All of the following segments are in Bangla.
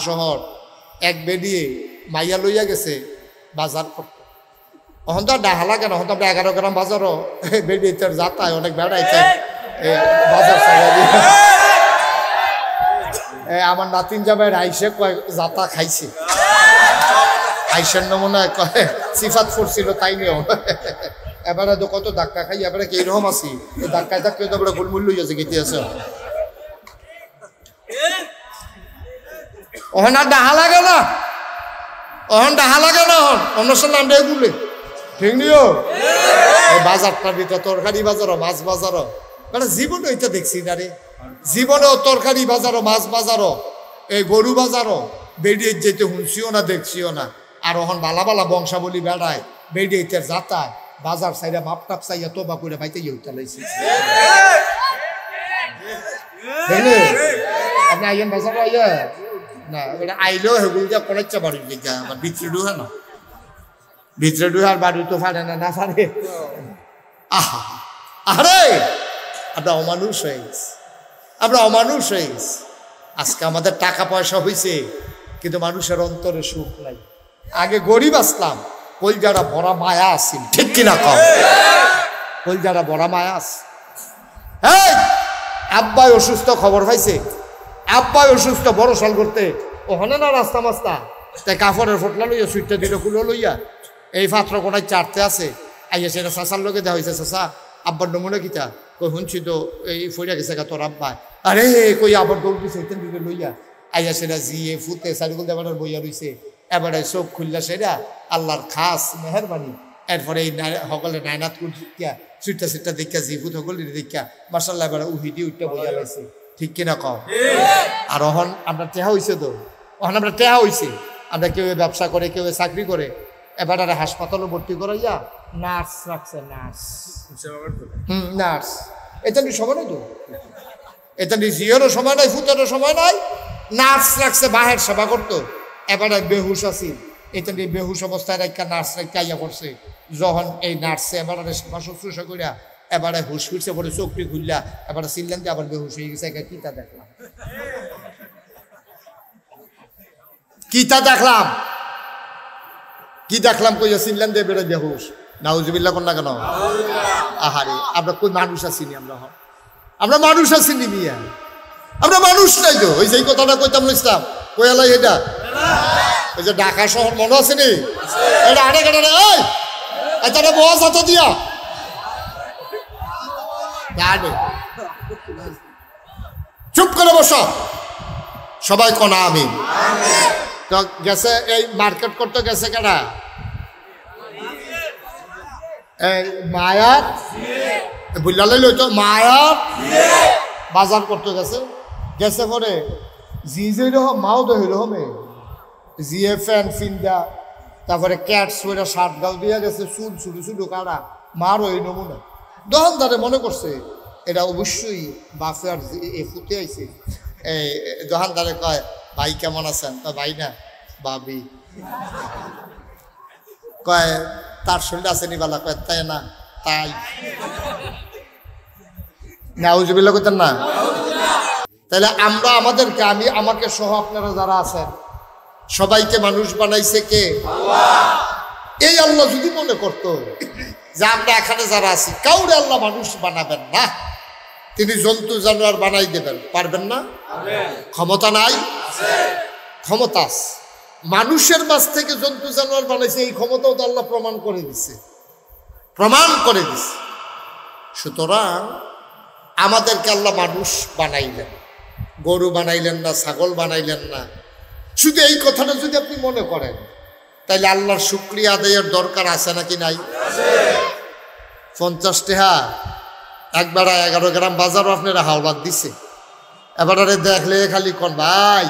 শহর এক বেডিয়ে মাইয়া লইয়া গেছে বাজার করতে। এখন তো ডাহা লাগে না, এখন তো আমরা 11 গ্রাম বাজারও বেডিয়ে যাতায় অনেক বেড়াইতে বাজার চাইয়া দিয়ে। আমার নাতিন জামাই আইসে কয় যাতা খাইছে, আইসের নমুনা কয় সিফাত পড়ছিল তাই নিয়েও। এবারে তো কত ধাক্কা খাই, এবারে কি রকম আছি, এই ধাক্কায় ধাক্কা তো এবারে গোলমূল্য হয়েছে গেতে আছে। ওখানে আর ডাহা লাগে না, ওখান ডাহা লাগে না, অনুষ্ঠান নাম এগুলো ঠিক নিও। এই বাজারটার ভিতরে তরকারি বাজারও মাছ বাজারও মানে জীবনে ওইটা দেখছি না রে, জীবনেও তরকারি বাজারও মাছ বাজারও এই গরু বাজারও বেরিয়ে যেতে শুনছিও না দেখছিও না। আর ওখান বালা বালা বংশাবলী বেড়ায় বেরিয়ে যাতায় বাজার সাইডে মাপ টাপ চাইয়া তোবা করে পাইতে ইউটা লাইছে। আপনি আইয়েন বাজার আইয়া না, ওটা আইলেও হেগুলো যা পড়াচ্ছে বাড়ির দিকে আমার ভিতরে ডুহে না, ভিতরে ডুহে আর বাড়ি তো ফাড়ে না, না ফাড়ে। আহা আরে আমরা অমানুষ হয়ে গেছি, আমরা অমানুষ হয়ে গেছি। আজকে আমাদের টাকা পয়সা হয়েছে কিন্তু মানুষের অন্তরে সুখ নাই। আগে গরিব আসলাম, কলজারা ভরা মায়া আসিল, ঠিক কিনা কম? কলজারা ভরা মায়া আস। এই আব্বাই অসুস্থ, খবর পাইছে আব্বাই অসুস্থ, বড় সাল করতে ওখানে না রাস্তা মাস্তা তাই কাপড়ের ফোটলা লইয়া সুইটটা দিল কুলো লইয়া এই পাত্র কোনায় চারতে আছে আইয়া সেটা চাষার লোকে দেওয়া হয়েছে। চাষা আব্বার নমুনা কিতা কই শুনছি তো এই ফইরা গেছে গা তোর আব্বা, আরে কই আবার দৌড় দিছে এইখান দিকে লইয়া আইয়া সেটা জিয়ে ফুতে চারিগুল দেবার বইয়া রইছে। এবারে চোখ খুললা সেটা আল্লাহর খাস মেহরবানি। এরপরে এই সকলে নায়নাত দিয়া সুইটটা সিটটা দেখা জি ফুট সকল দেখা মার্শাল্লাহ এবারে উহিদি উঠটা বইয়া লাইছে, ঠিক কিনা কম? আর অহন আমরা টেহা হয়েছে তো, অহন আমরা টেহা হয়েছে, আমরা কেউ ব্যবসা করে কেউ চাকরি করে। এবার আর হাসপাতালও ভর্তি করাইয়া নার্স রাখছে, নার্স নার্স। এটা নিয়ে সময় নাই তো, এটা নিয়ে জিওরও সময় নাই, ফুতেরও সময় নাই, নার্স রাখছে বাহের সেবা করতো। এবার বেহুশ আছি, এটা নিয়ে বেহুশ অবস্থায় রাখা নার্স রাখা ইয়া করছে। যখন এই নার্সে এবার সেবা শুশ্রূষা করিয়া এবারে হুশ ফিরছে পরে চোখটি খুললা এবারে চিনলেন যে আবার বেহুশ হয়ে গেছে। কিতা দেখলাম, কিতা দেখলাম, কি দেখলাম কইয়া চিনলেন যে বেড়ে বেহুশ। নাউজুবিল্লাহ কোন না কেন? আহারে আমরা কই মানুষ আছিনি, আমরা মানুষ আছিনি মিয়া, আমরা মানুষ নাই তো। ওই যে কথাটা কইতাম ইসলাম কয়ালাই এটা ওই যে ঢাকা শহর মনে আছে নি, এটা আরে কেন এটা বস হাত দিয়া চুপ করে বসো সবাই কোন আমি তো গেছে এই মার্কেট করতে গেছে কেনা মায়ার বুঝলালে লইতো মায়ার বাজার করতে গেছে। গেছে পরে জি যে রকম মাও তো রকমে জিএ ফ্যান ফিন্দা তারপরে ক্যাট সোয়েটার শার্ট গাও দিয়া গেছে, চুল ছুটু ছুটু কাটা মারও এই নমুনা। দোকানদারে মনে করছে এটা অবশ্যই বাফে এ ফুটে আইছে। এই দোকানদারে কয় ভাই কেমন আছেন? ভাই না ভাবি। কয় তার শরীর আছে নিবালা? কয় তাই না তাই নাউজুবিল্লাহ কইতেন না। তাহলে আমরা আমাদেরকে আমাকে সহ আপনারা যারা আছেন সবাইকে মানুষ বানাইছে কে? এই আল্লাহ যদি মনে করতো যে আমরা এখানে যারা আছি কাউরে আল্লাহ মানুষ বানাবেন না, তিনি জন্তু জানোয়ার বানাই দেবেন, পারবেন না? ক্ষমতা নাই? ক্ষমতা আছে। মানুষের মাঝ থেকে জন্তু জানোয়ার বানাইছে, এই ক্ষমতাও তো আল্লাহ প্রমাণ করে দিছে, প্রমাণ করে দিছে। সুতরাং আমাদেরকে আল্লাহ মানুষ বানাইলেন, গরু বানাইলেন না, ছাগল বানাইলেন না। শুধু এই কথাটা যদি আপনি মনে করেন তাইলে আল্লাহর শুকরিয়া আদায়ের দরকার আছে নাকি নাই? 50 টাকা একবার 11 গ্রাম বাজারও আপনারা হাওলাত দিছে। এবারে দেখলে খালি কোন ভাই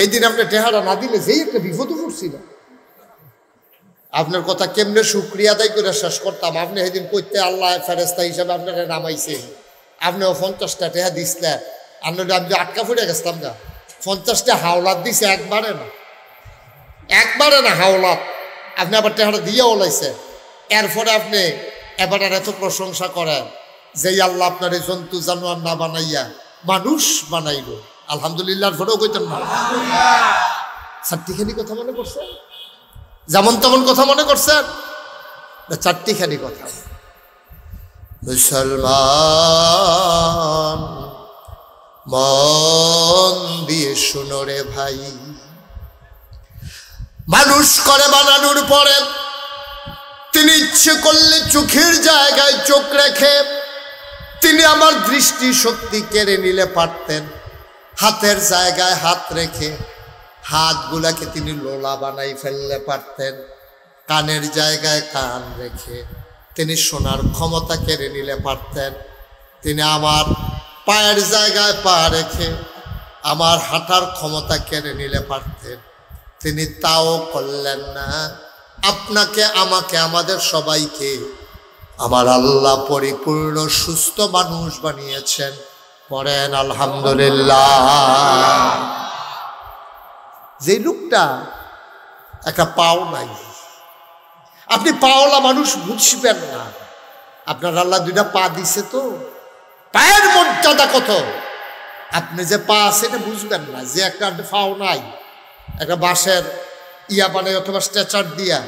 এই দিন আপনি টেহারা না দিলে যেই একটা বিপদে পড়ছিল। আপনার কথা কেমনে শুকরিয়া আদায় করে শেষ করতাম। আপনি সেদিন কইতে আল্লাহ ফেরেস্তা হিসাবে আপনারা নামাইছে, আপনিও 50টা টাকা দিছিলেন, আপনারা আমি আটকা ফুটে গেছিলাম গা। 50টা হাওলাত দিছে, একবারে না হাওলাত। আপনি আবার টেহারা দিয়ে ওলাইছে। এরপরে আপনি এবার এত প্রশংসা করেন যে আল্লাহ আপনার এই জন্তু জানোয়ার না বানাইয়া মানুষ বানাইল। আলহামদুলিল্লাহ পরেও কইতেন না? চারটিখানি কথা মনে করছেন? যেমন তেমন কথা মনে করছেন না? চারটিখানি কথা। মুসলমান মন দিয়ে শুনো রে ভাই, মানুষ করে বানানোর পরে তিনি ইচ্ছে করলে চোখের জায়গায় চোখ রেখে তিনি আমার দৃষ্টি শক্তি কেড়ে নিলে পারতেন। হাতের জায়গায় হাত রেখে হাতগুলাকে তিনি লোলা বানাই ফেললে পারতেন। কানের জায়গায় কান রেখে তিনি শোনার ক্ষমতা কেড়ে নিলে পারতেন। তিনি আমার পায়ের জায়গায় পা রেখে আমার হাঁটার ক্ষমতা কেড়ে নিলে পারতেন। তিনি তাও করলেন না। আপনাকে, আমাকে, আমাদের সবাইকে আমার আল্লাহ পরিপূর্ণ সুস্থ মানুষ বানিয়েছেন। পড়েন আলহামদুলিল্লাহ। যে লোকটা একটা পাও নাই, আপনি পাওলা মানুষ বুঝবেন না। আপনার আল্লাহ দুইটা পা দিছে, তো পায়ের মর্যাদা কত। আপনি যে পা আছে এটা বুঝবেন না। যে একটা পাও নাই, একটা বাঁশের ইয়া বানায় অথবা স্ট্রেচার দিয়া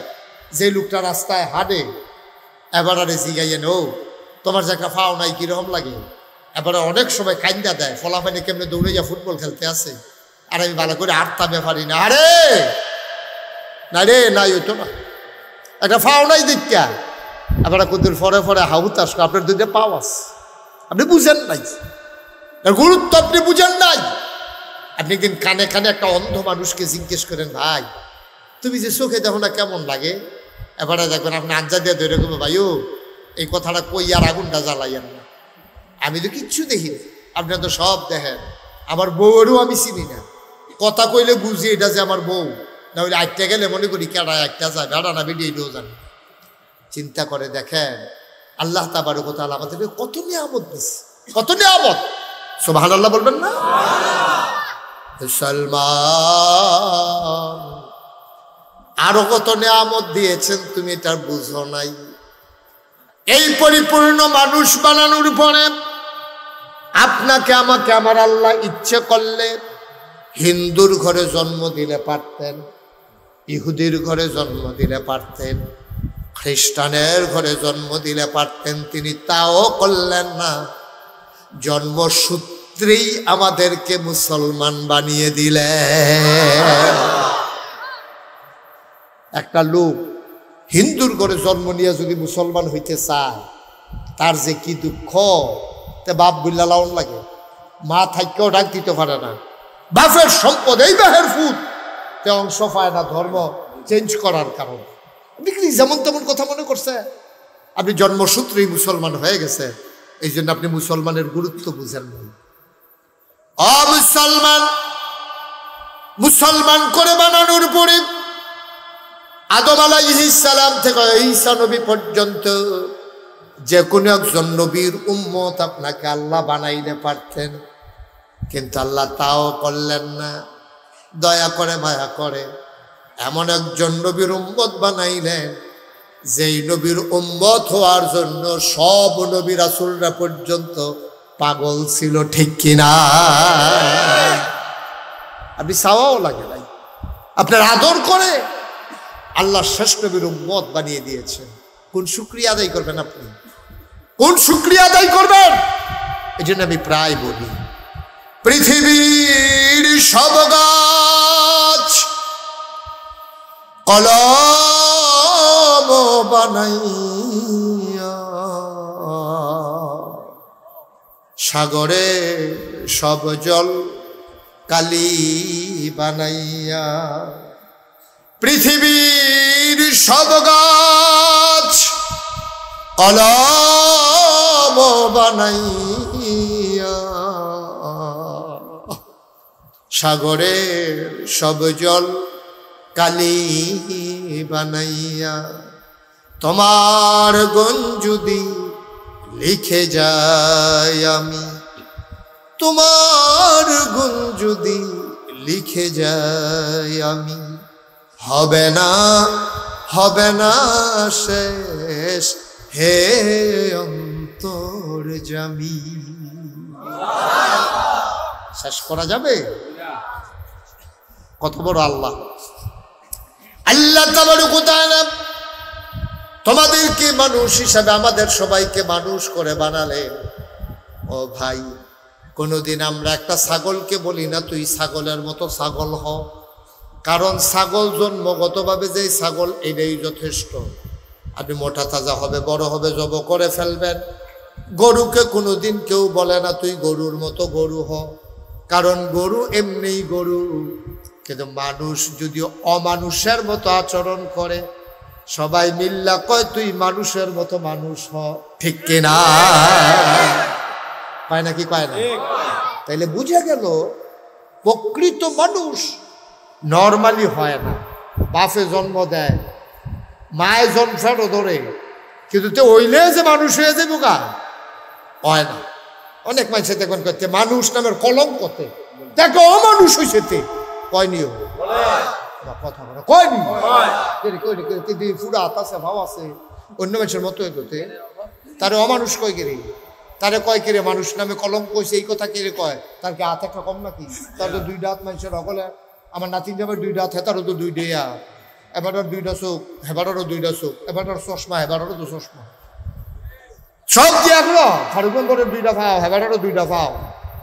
যে লোকটা রাস্তায় হাঁটে, এবার আরে জিগাইয়েন, ও তোমার যে একটা পাও নাই কিরকম লাগে? এবারে অনেক সময় কান্দা দেয়, ফলাফানি কেমনে দৌড়ে যা ফুটবল খেলতে আসে, আর আমি ভালো করে আটতামে পারি না। আরে না রে, নাই হইতো না, একটা পাও নাই দেখা এবার কুদুর ফরে ফরে হাউতাস। আপনার দুইটা পাও আছে, আপনি বুঝেন নাই, গুরুত্ব আপনি বুঝেন নাই। আপনি দিন কানে কানে একটা অন্ধ মানুষকে জিজ্ঞেস করেন, ভাই তুমি যে চোখে দেখো না কেমন লাগে? এবারে দেখবেন আপনি আঞ্জা দিয়ে ধরে করবো, ভাইও এই কথাটা কই আর আগুনটা জ্বালাইয়েন না, আমি তো কিচ্ছু দেখি না, আপনার তো সব দেখেন। আমার বউয়েরও আমি চিনি না, কথা কইলে বুঝি এটা যে আমার বউ, না হলে আটটা গেলে মনে করি কেডা একটা যায়, বেড়া না বেরিয়ে এটাও জানি। চিন্তা করে দেখেন আল্লাহ তাবারক ওয়া তাআলা আমাদেরকে কত নিয়ামত দিচ্ছে, কত নিয়ামত। সুবহানাল্লাহ বলবেন না? মুসলমান আরো কত নিয়ামত দিয়েছেন তুমি এটা বুঝো নাই। এই পরিপূর্ণ মানুষ বানানোর পরে আপনাকে, আমাকে, আমার আল্লাহ ইচ্ছে করলে হিন্দুর ঘরে জন্ম দিলে পারতেন, ইহুদির ঘরে জন্ম দিলে পারতেন, খ্রিস্টানের ঘরে জন্ম দিলে পারতেন। তিনি তাও করলেন না। জন্মসূত্রেই আমাদেরকে মুসলমান বানিয়ে দিলেন। একটা লোক হিন্দুর ঘরে জন্ম নিয়ে যদি মুসলমান হইতে চায়, তার যে কি দুঃখ। তে বাপ বুল্লা লাউন লাগে, মা থাইকেও ডাক দিতে পারে না, বাপের সম্পদ এই বাহের ফুট, তে অংশ পায় না ধর্ম চেঞ্জ করার কারণ। আপনি কি যেমন তেমন কথা মনে করছে? আপনি জন্মসূত্রেই মুসলমান হয়ে গেছে, এই জন্য আপনি মুসলমানের গুরুত্ব বুঝেন না। মুসলমান মুসলমান করে বানানোর পরে আদম আলাইহিস সালাম থেকে ঈসা নবী পর্যন্ত যে কোনো একজন নবীর উম্মত আপনাকে আল্লাহ বানাইলে পারতেন, কিন্তু আল্লাহ তাও করলেন না। দয়া করে মায়া করে এমন একজন নবীর উম্মত বানাইলেন, যেই নবীর উম্মত হওয়ার জন্য সব নবী রাসূলরা পর্যন্ত পাগল ছিল, ঠিক কিনা? আপনি চাওয়াও লাগে নাই, আপনার আদর করে আল্লাহ শেষ নবীর উম্মত বানিয়ে দিয়েছেন। কোন শুকরিয়া আদায় করবেন আপনি? কোন শুকরিয়া আদায় করবেন? এই জন্য আমি প্রায় বলি, পৃথিবীর সব গাছ কলম বানাইয়া, সাগরে সব জল কালি বানাইয়া, পৃথিবীর সব গাছ কলম বানাইয়া, সাগরের সব জল কালি বানাইয়া, তোমার গুণ যদি লিখে যাই আমি, তোমার গুণ যদি লিখে যাই আমি, হবে না, হবে না শেষ হে অন্তর্যামী। শেষ করা যাবে? কত বড় আল্লাহ! আল্লাহ তাবারক ওয়া তাআলা তোমাদেরকে মানুষ হিসাবে আমাদের সবাইকে মানুষ করে বানালেন। ও ভাই, কোনোদিন আমরা একটা ছাগলকে বলি না তুই ছাগলের মতো ছাগল হ, কারণ ছাগল জন্মগতভাবে যে ছাগল এটাই যথেষ্ট। আপনি মোটা তাজা হবে, বড় হবে, জব করে ফেলবেন। গরুকে কোনোদিন কেউ বলে না তুই গরুর মতো গরু হ, কারণ গরু এমনিই গরু। কিন্তু মানুষ যদি অমানুষের মতো আচরণ করে, সবাই মিল্লা কয় তুই মানুষের মতো মানুষ হ। ঠিক কিনা? পায় নাকি পায় না? তাইলে বুঝে গেল প্রকৃত মানুষ নর্মালি হয় না। বাপে জন্ম দেয়, মায়ে জন্মও ধরে, কিন্তু তো ওইলে যে মানুষ হয়ে যাবো গা, হয় না। অনেক মানুষ দেখবেন করতে মানুষ নামের কলঙ্কতে দেখো অমানুষ হয়েছে, কয়নিও কথা বলে কয়নি পুরো হাত আছে, ভাব আছে, অন্য মানুষের মতো এগোতে তারে অমানুষ কয় গেরে, তারে কয় কেড়ে মানুষ নামে কলঙ্ক হয়েছে, এই কথা কেড়ে কয়। তার কি হাত একটা কম নাকি? তার তো দুইটা হাত মানুষের সকলে। আমার নাতিন যাবে দুইটা হাত, হেতারও তো দুই ডেয়া, এবারের দুইটা চোখ, হেবারেরও দুইটা চোখ, এবারের চশমা, হেবারেরও তো চশমা, সব দিয়ে এগুলো ফারুকগঞ্জের দুইটা পাও, হেবারেরও দুইটা পাও।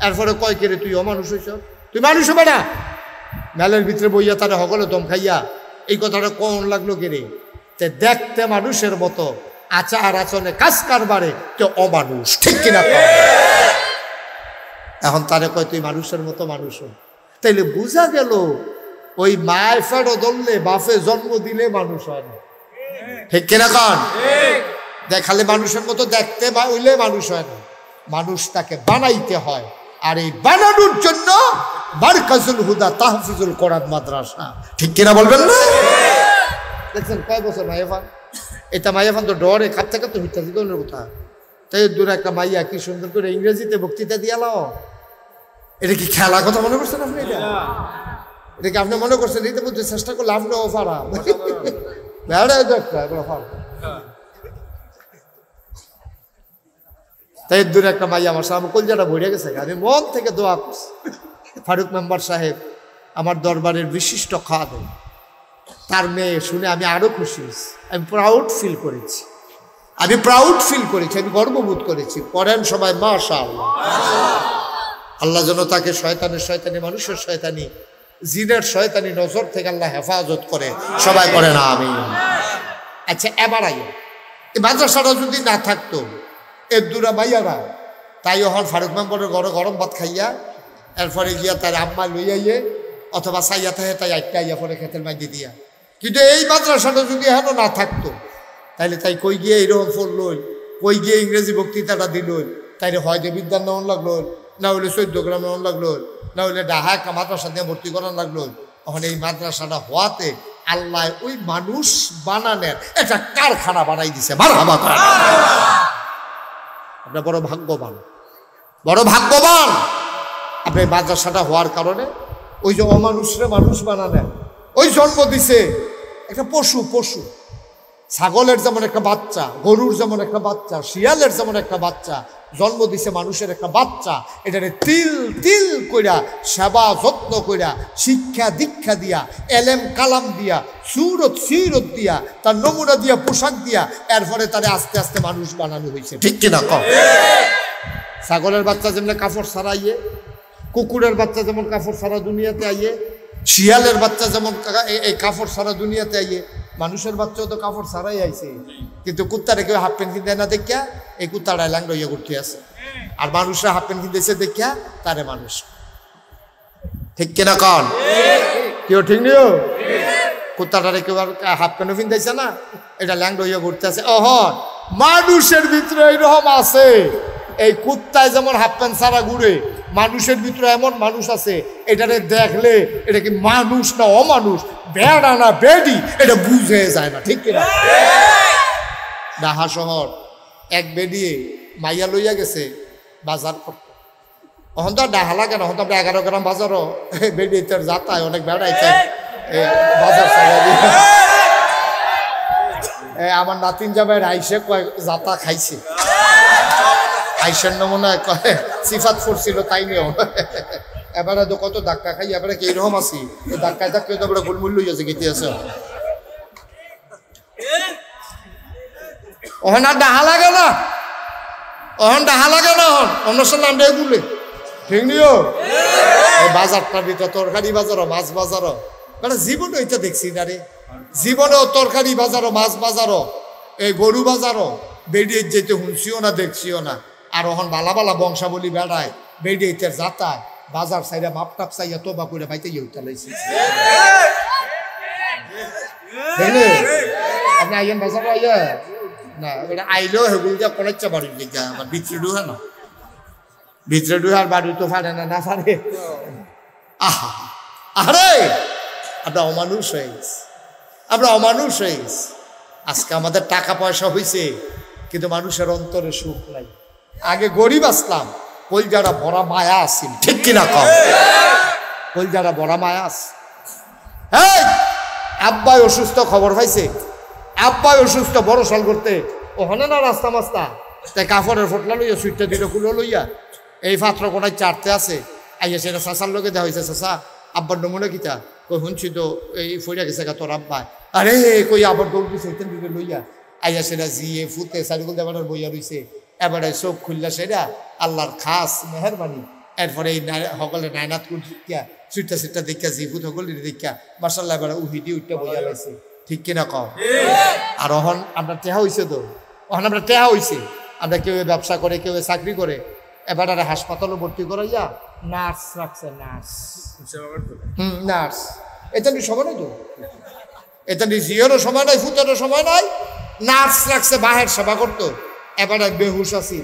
এরপরে কয় কেড়ে তুই অমানুষ হয়েছ, তুই মানুষ হবে না। মেলের ভিতরে বইয়া তারা সকলে দম খাইয়া এই কথাটা কোন লাগলো কেড়ে? তে দেখতে মানুষের মতো, আচার আচরণে কাজ কারবারে তো অমানুষ। ঠিক কিনা? এখন তারে কয় তুই মানুষের মতো মানুষ। তাইলে বুঝা গেল ওই মায়ের ফেরো ধরলে বাপে জন্ম দিলে মানুষ হয় না। ঠিক কিনা কান? দেখালে মানুষের মতো দেখতে বা হইলে মানুষ হয় না, মানুষ তাকে বানাইতে হয়। আর এই বানানোর জন্য মারকাজুল হুদা তাহফিজুল কোরআন মাদ্রাসা। ঠিক কিনা বলবেন না? দেখছেন কয় বছর মাইয়াফান, এটা মাইয়াফান তো ডরে খাপ থেকে তো মিথ্যা জীবনের কথা। তাই দূরে একটা মাইয়া কি সুন্দর করে ইংরেজিতে বক্তৃতা দিয়ালাও। এটা কি খেলা কথা মনে করছেন আপনি? এটা কি আপনি মনে করছেন? এইটা বলতে চেষ্টা করলে আপনিও ফারা তাই দূরে একটা মাইয়া আমার সামনে কলজাটা ভরে গেছে। আমি মন থেকে দোয়া করছি, ফারুক মেম্বার সাহেব আমার দরবারের বিশিষ্ট খাদেম, তার মেয়ে শুনে আমি আরো খুশি হয়েছি। আমি প্রাউড ফিল করেছি, আমি গর্ববোধ করেছি। পড়েন সবাই মাশাআল্লাহ। আল্লাহ যেন তাকে শয়তানের শয়তানি, মানুষের শয়তানি, জিনের শয়তানি নজর থেকে আল্লাহ হেফাজত করে। সবাই পড়েন আমিন। আচ্ছা, এবার আইও এই মাদ্রাসাটা যদি না থাকতো, এর দূরা মাইয়ারা তাই হন ফারুক মেম্বরের ঘরে গরম ভাত খাইয়া এরপরে গিয়া তার আম্মা লইয়াইয়ে অথবা চাইয়া থাকে তাই একটা আইয়া পরে খেতের মাইকে দিয়া। কিন্তু এই মাদ্রাসাটা যদি এখন না থাকতো, তাইলে তাই কই গিয়ে এইরকম ফল লই, কই গিয়ে ইংরেজি বক্তৃতাটা দিল, তাইলে হয়তো বিদ্যার নেওয়ান লাগলো, না হইলে 14 গ্রাম নেওয়ান লাগলো, না হইলে ডাহা একটা মাদ্রাসা দিয়ে ভর্তি করান লাগলো। তখন এই মাদ্রাসাটা হওয়াতে আল্লাহ ওই মানুষ বানানোর একটা কারখানা বানাই দিছে। মারহাবা করেন। আপনার বড় ভাগ্যবান, বড় ভাগ্যবান আপনি। মাদ্রাসাটা হওয়ার কারণে ওই যে অমানুষরে মানুষ বানালেন, ওই জন্ম দিছে একটা পশু, ছাগলের যেমন একটা বাচ্চা, গরুর যেমন একটা বাচ্চা, শিয়ালের যেমন একটা বাচ্চা, জন্ম দিছে মানুষের একটা বাচ্চা। এটারে তিল তিল কইরা সেবা যত্ন কইরা শিক্ষা দীক্ষা দিয়া এলেম কালাম দিয়া সুরত সিরত দিয়া তার নমুনা দিয়া পোশাক দিয়া এরপরে তারে আস্তে আস্তে মানুষ বানানো হয়েছে। ঠিক কিনা কম? ছাগলের বাচ্চা যেমন কাপড় ছাড়াইয়ে, কুকুরের বাচ্চা যেমন কাপড় ছাড়া দুনিয়াতে আইয়ে, শিয়ালের বাচ্চা যেমন এই কাপড় ছাড়া দুনিয়াতে আইয়ে, মানুষের বাচ্চাও তো কাপড় ছাড়াই আইছে। কিন্তু কুত্তারে কেউ হাফ প্যান্ট কিনতে না দেখিয়া এই কুত্তাটা ল্যাংড়া ইয়ে করতে আছে, আর মানুষরা হাফ প্যান্ট কিনতেছে দেখিয়া তারে মানুষ। ঠিক কিনা কন? কেউ ঠিক নিও? কুত্তাটারে কেউ আর হাফ প্যান্টও কিনতেছে না, এটা ল্যাংড়া ইয়ে করতে আছে। অহন মানুষের ভিতরে এইরকম আছে, এই কুত্তায় যেমন হাফ প্যান্ট ছাড়া ঘুরে, মানুষের ভিতরে এমন মানুষ আছে এটারে দেখলে এটা কি মানুষ না অমানুষ, বেড়া না বেডি, এটা বুঝে যায় না। ঠিক কিনা? ঢাকা শহর এক বেডিয়ে মাইয়া লইয়া গেছে বাজার করতে। এখন তো ডাহা লাগে না, এখন তো আমরা 11 গ্রাম বাজারও বেডিয়ে তার যাতায় অনেক বেড়াইছে বাজার আমার নাতিন যাবে আইসে কয় যাতা খাইছে, আইসের নমুনা কয় সিফাত ফুরছিল তাই নিয়েও এবারে তো কত ধাক্কা খাই এবারে কি রকম আছি এই ধাক্কায় ধাক্কায় তো এবারে গোলমূল্য হয়েছে গেতে আছে ওখানে আর ডাহা লাগে না ওখান ডাহা লাগে না অনুষ্ঠান নামটা গুলে ঠিক নিও এই বাজারটার ভিতরে তরকারি বাজারও মাছ বাজারও মানে জীবনে এটা দেখছি না রে জীবনেও তরকারি বাজারও মাছ বাজারও এই গরু বাজারও বেরিয়ে যেতে শুনছিও না দেখছিও না আর ওখান বালা বালা বংশাবলী বেড়ায় বেরিয়ে যাতায় বাজার সাইডে মাপটাপ চাইয়া তোবা করে পাইতে ইউটা লাইছে আপনি আইয়েন বাজার আইয়া না এটা আইলেও হেগুল যা কলেজটা বাড়ির দিকে আমার ভিতরে ঢুকে না ভিতরে ঢুকে আর বাড়ি তো ফাড়ে না ফাড়ে আহা আরে আমরা অমানুষ হয়ে গেছি আমরা অমানুষ হয়ে গেছি আজকে আমাদের টাকা পয়সা হয়েছে কিন্তু মানুষের অন্তরে সুখ নাই আগে গরিব আসলাম কলজারা ভরা মায়া আসিল ঠিক কিনা কম কলজারা ভরা মায়া আস এই আব্বাই অসুস্থ খবর পাইছে আব্বাই অসুস্থ বড় সাল করতে ওখানে না রাস্তা মাস্তা তাই কাপড়ের ফটলা লইয়া সুইটটা দিল কুলো লইয়া এই পাত্র কোনায় চারতে আছে আইয়া সেটা চাষার লোকে দেওয়া হয়েছে চাষা আব্বার নমুনা কিতা কই শুনছি তো এই ফইরা গেছে তোর আব্বাই আরে কই আবার দৌড় দিছে ওইখান দিকে লইয়া আইয়া সেটা জিয়ে ফুতে সারিগুল দেবার বইয়া রইছে এবারে চোখ খুললা সেটা আল্লাহর খাস মেহরবানি এরপরে এই সকলে নায়নাত কুটিয়া সুইটটা সিটটা দেখা জি ফুট সকল দেখা মার্শাল্লাহ এবারে উহিদি উঠটা বইয়া লাইছে ঠিক কিনা কম আর অহন আমরা টেহা হয়েছে তো অহন আমরা টেহা হয়েছে আমরা কেউ ব্যবসা করে কেউ চাকরি করে এবারে হাসপাতালও ভর্তি করাইয়া নার্স রাখছে নার্স নার্স এটা নিয়ে সময় নাই তো এটা নিয়ে জিওরও সময় নাই ফুটেরও সময় নাই নার্স রাখছে বাহের সেবা করতো এবারে বেহুশ আছি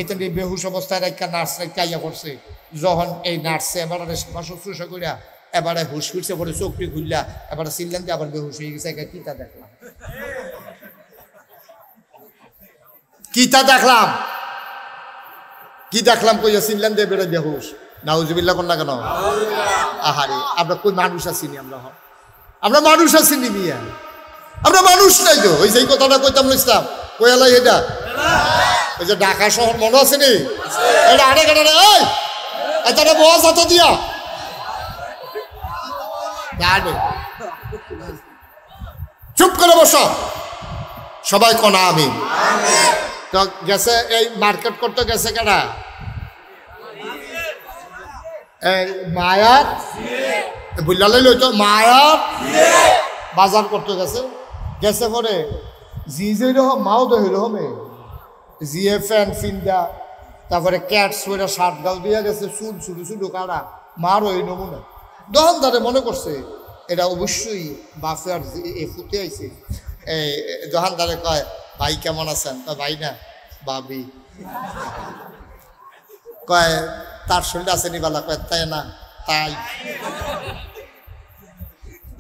এটা নিয়ে বেহুশ অবস্থায় একটা নার্স রেখে আইয়া করছে যখন এই নার্সে এবারে সেবা শুশ্রূষা করিয়া এবারে হুশ ফিরছে পরে চোখটি খুললা এবারে চিনলেন যে আবার বেহুশ হয়ে গেছে কিতা দেখলাম কিতা দেখলাম কি দেখলাম কইয়া চিনলেন যে বেড়ে বেহুশ নাউজুবিল্লাহ কোন না কেন আহারে আমরা কই মানুষ আছিনি আমরা মানুষ আছিনি মিয়া আমরা মানুষ নাই তো ওই সেই কথাটা কইতাম ইসলাম কইয়ালাই এটা ওই যে ঢাকা শহর মনে আছে নি এটা আরে কেন এই এটা বস হাত দিয়া চুপ করে বসো সবাই কোনা আমি তো গেছে এই মার্কেট করতে গেছে কেনা মায়ার বুঝলালে লইতো মায়ার বাজার করতে গেছে গেছে পরে জি যে রকম মাও তো এরকমে জিএ ফ্যান ফিন্দা তারপরে ক্যাটস করে শার্ট গাল দিয়া গেছে চুল ছুটু ছুটু কারা মার ওই নমুনা দোকানদারে মনে করছে এটা অবশ্যই বাফে এ ফুটে আইছে এই দোকানদারে কয় ভাই কেমন আছেন ভাই না ভাবি কয় তার শরীর আছে নি বালা কয় তাই না তাই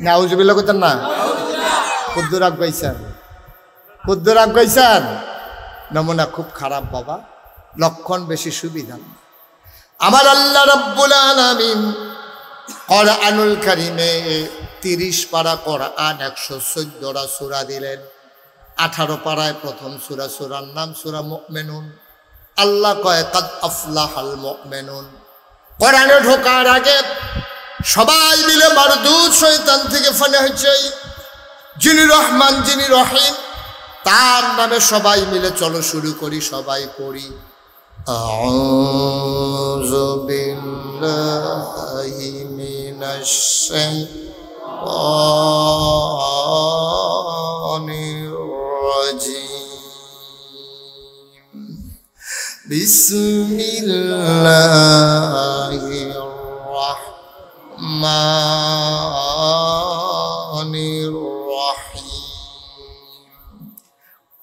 নাউজুবিল্লাহ কইতেন না কুদ্দুর আগ গাইছেন নমুনা খুব খারাপ বাবা লক্ষণ বেশি সুবিধা আমার আল্লাহ রাব্বুল আলামিন কোরআনুল কারীমে 30 পারা কোরআন 114টা সূরা দিলেন 18 পারায় প্রথম সূরার নাম সূরা মুমিনুন আল্লাহ কয় কাদ আফলাহাল মুমিনুন কোরআনে ঢোকার আগে সবাই মিলে মারদুদ শয়তান থেকে ফানা হচ্ছে যিনি রহমান যিনি রহিম তার নামে সবাই মিলে চলো শুরু করি সবাই পড়ি আউযু বিল্লাহি মিনাশ শাইতানির রাজিম বিসমিল্লাহির রাহমানির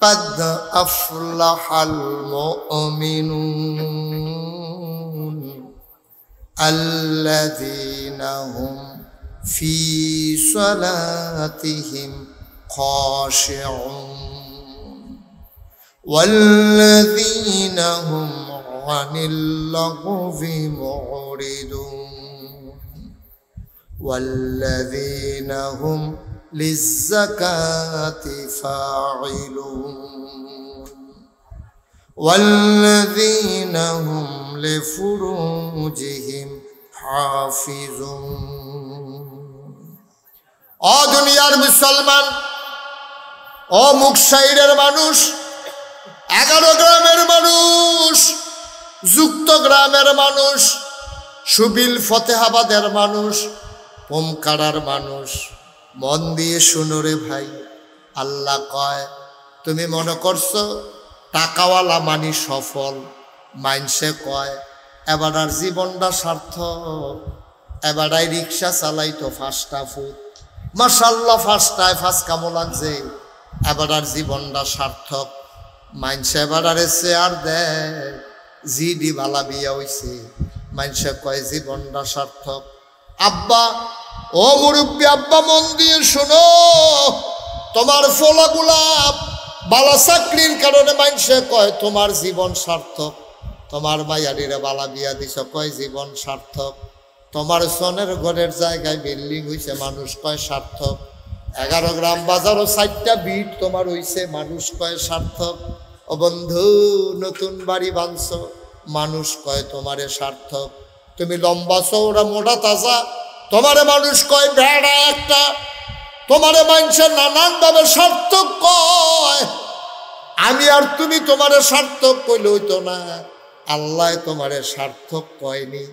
قد أفلح المؤمنون الذين هم في صلاتهم خاشعون والذين هم عن اللغو معرضون والذين هم للزكاة فاعلون والذين هم لفروجهم হাফিজুন। ও দুনিয়ার মুসলমান, ও মুকসাইরের মানুষ, 11 গ্রামের মানুষ, যুক্ত গ্রামের মানুষ, সুবিল ফতেহাবাদের মানুষ, পোমকাড়ার মানুষ, মন দিয়ে শুনো রে ভাই। আল্লাহ কয়, তুমি মনে করছো টাকাওয়ালা মানি সফল, মাইনসে কয় এবার আর জীবনটা সার্থক, এবারাই রিক্সা চালাইতো 5টা ফুট, মাশাআল্লাহ 5টায় 5 কামো লাগছে, এবার আর জীবনটা সার্থক। মাইনসে এবার আর চেয়ার দেয়, জিডি বালা বিয়া হইছে, মাইনসে কয় জীবনটা সার্থক। আব্বা, ও মুরব্বী আব্বা, মন দিয়ে শোনো, তোমার ফলাগুলা বালা চাকরির কারণে মাইনসে কয় তোমার জীবন সার্থক, তোমার মাইয়ারিরে বালা বিয়া দিছ কয় জীবন সার্থক, তোমার সোনের ঘরের জায়গায় বিল্ডিং হইছে মানুষ কয় সার্থক, 11 গ্রাম বাজারও 4টা বিট তোমার হইছে মানুষ কয় সার্থক। ও বন্ধু, নতুন বাড়ি বানছো মানুষ কয় তোমারে সার্থক, তুমি লম্বা চৌড়া মোটা তাজা তোমারে মানুষ কয় বেড়া একটা, তোমারে মানুষের নানান ভাবে সার্থক কয়। আমি আর তুমি তোমারে সার্থক কইলে হইতো না, আল্লাহ তোমারে সার্থক কয়নি।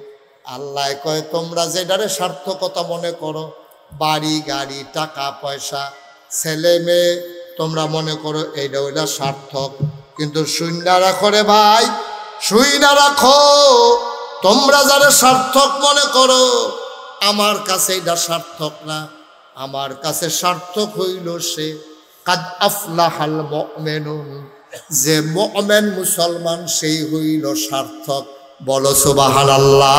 আল্লাহ কয় তোমরা যেটারে সার্থকতা মনে করো, বাড়ি গাড়ি টাকা পয়সা ছেলে মেয়ে, তোমরা মনে করো এইটা ওইটা সার্থক, কিন্তু শুইনা রাখো রে ভাই, শুইনা রাখো, তোমরা যারা সার্থক মনে করো আমার কাছে এটা সার্থক না। আমার কাছে সার্থক হইল সে কাদ আফলাহাল মুমিনুন, যে মুমিন মুসলমান সেই হইল সার্থক। বলো সুবহানাল্লাহ।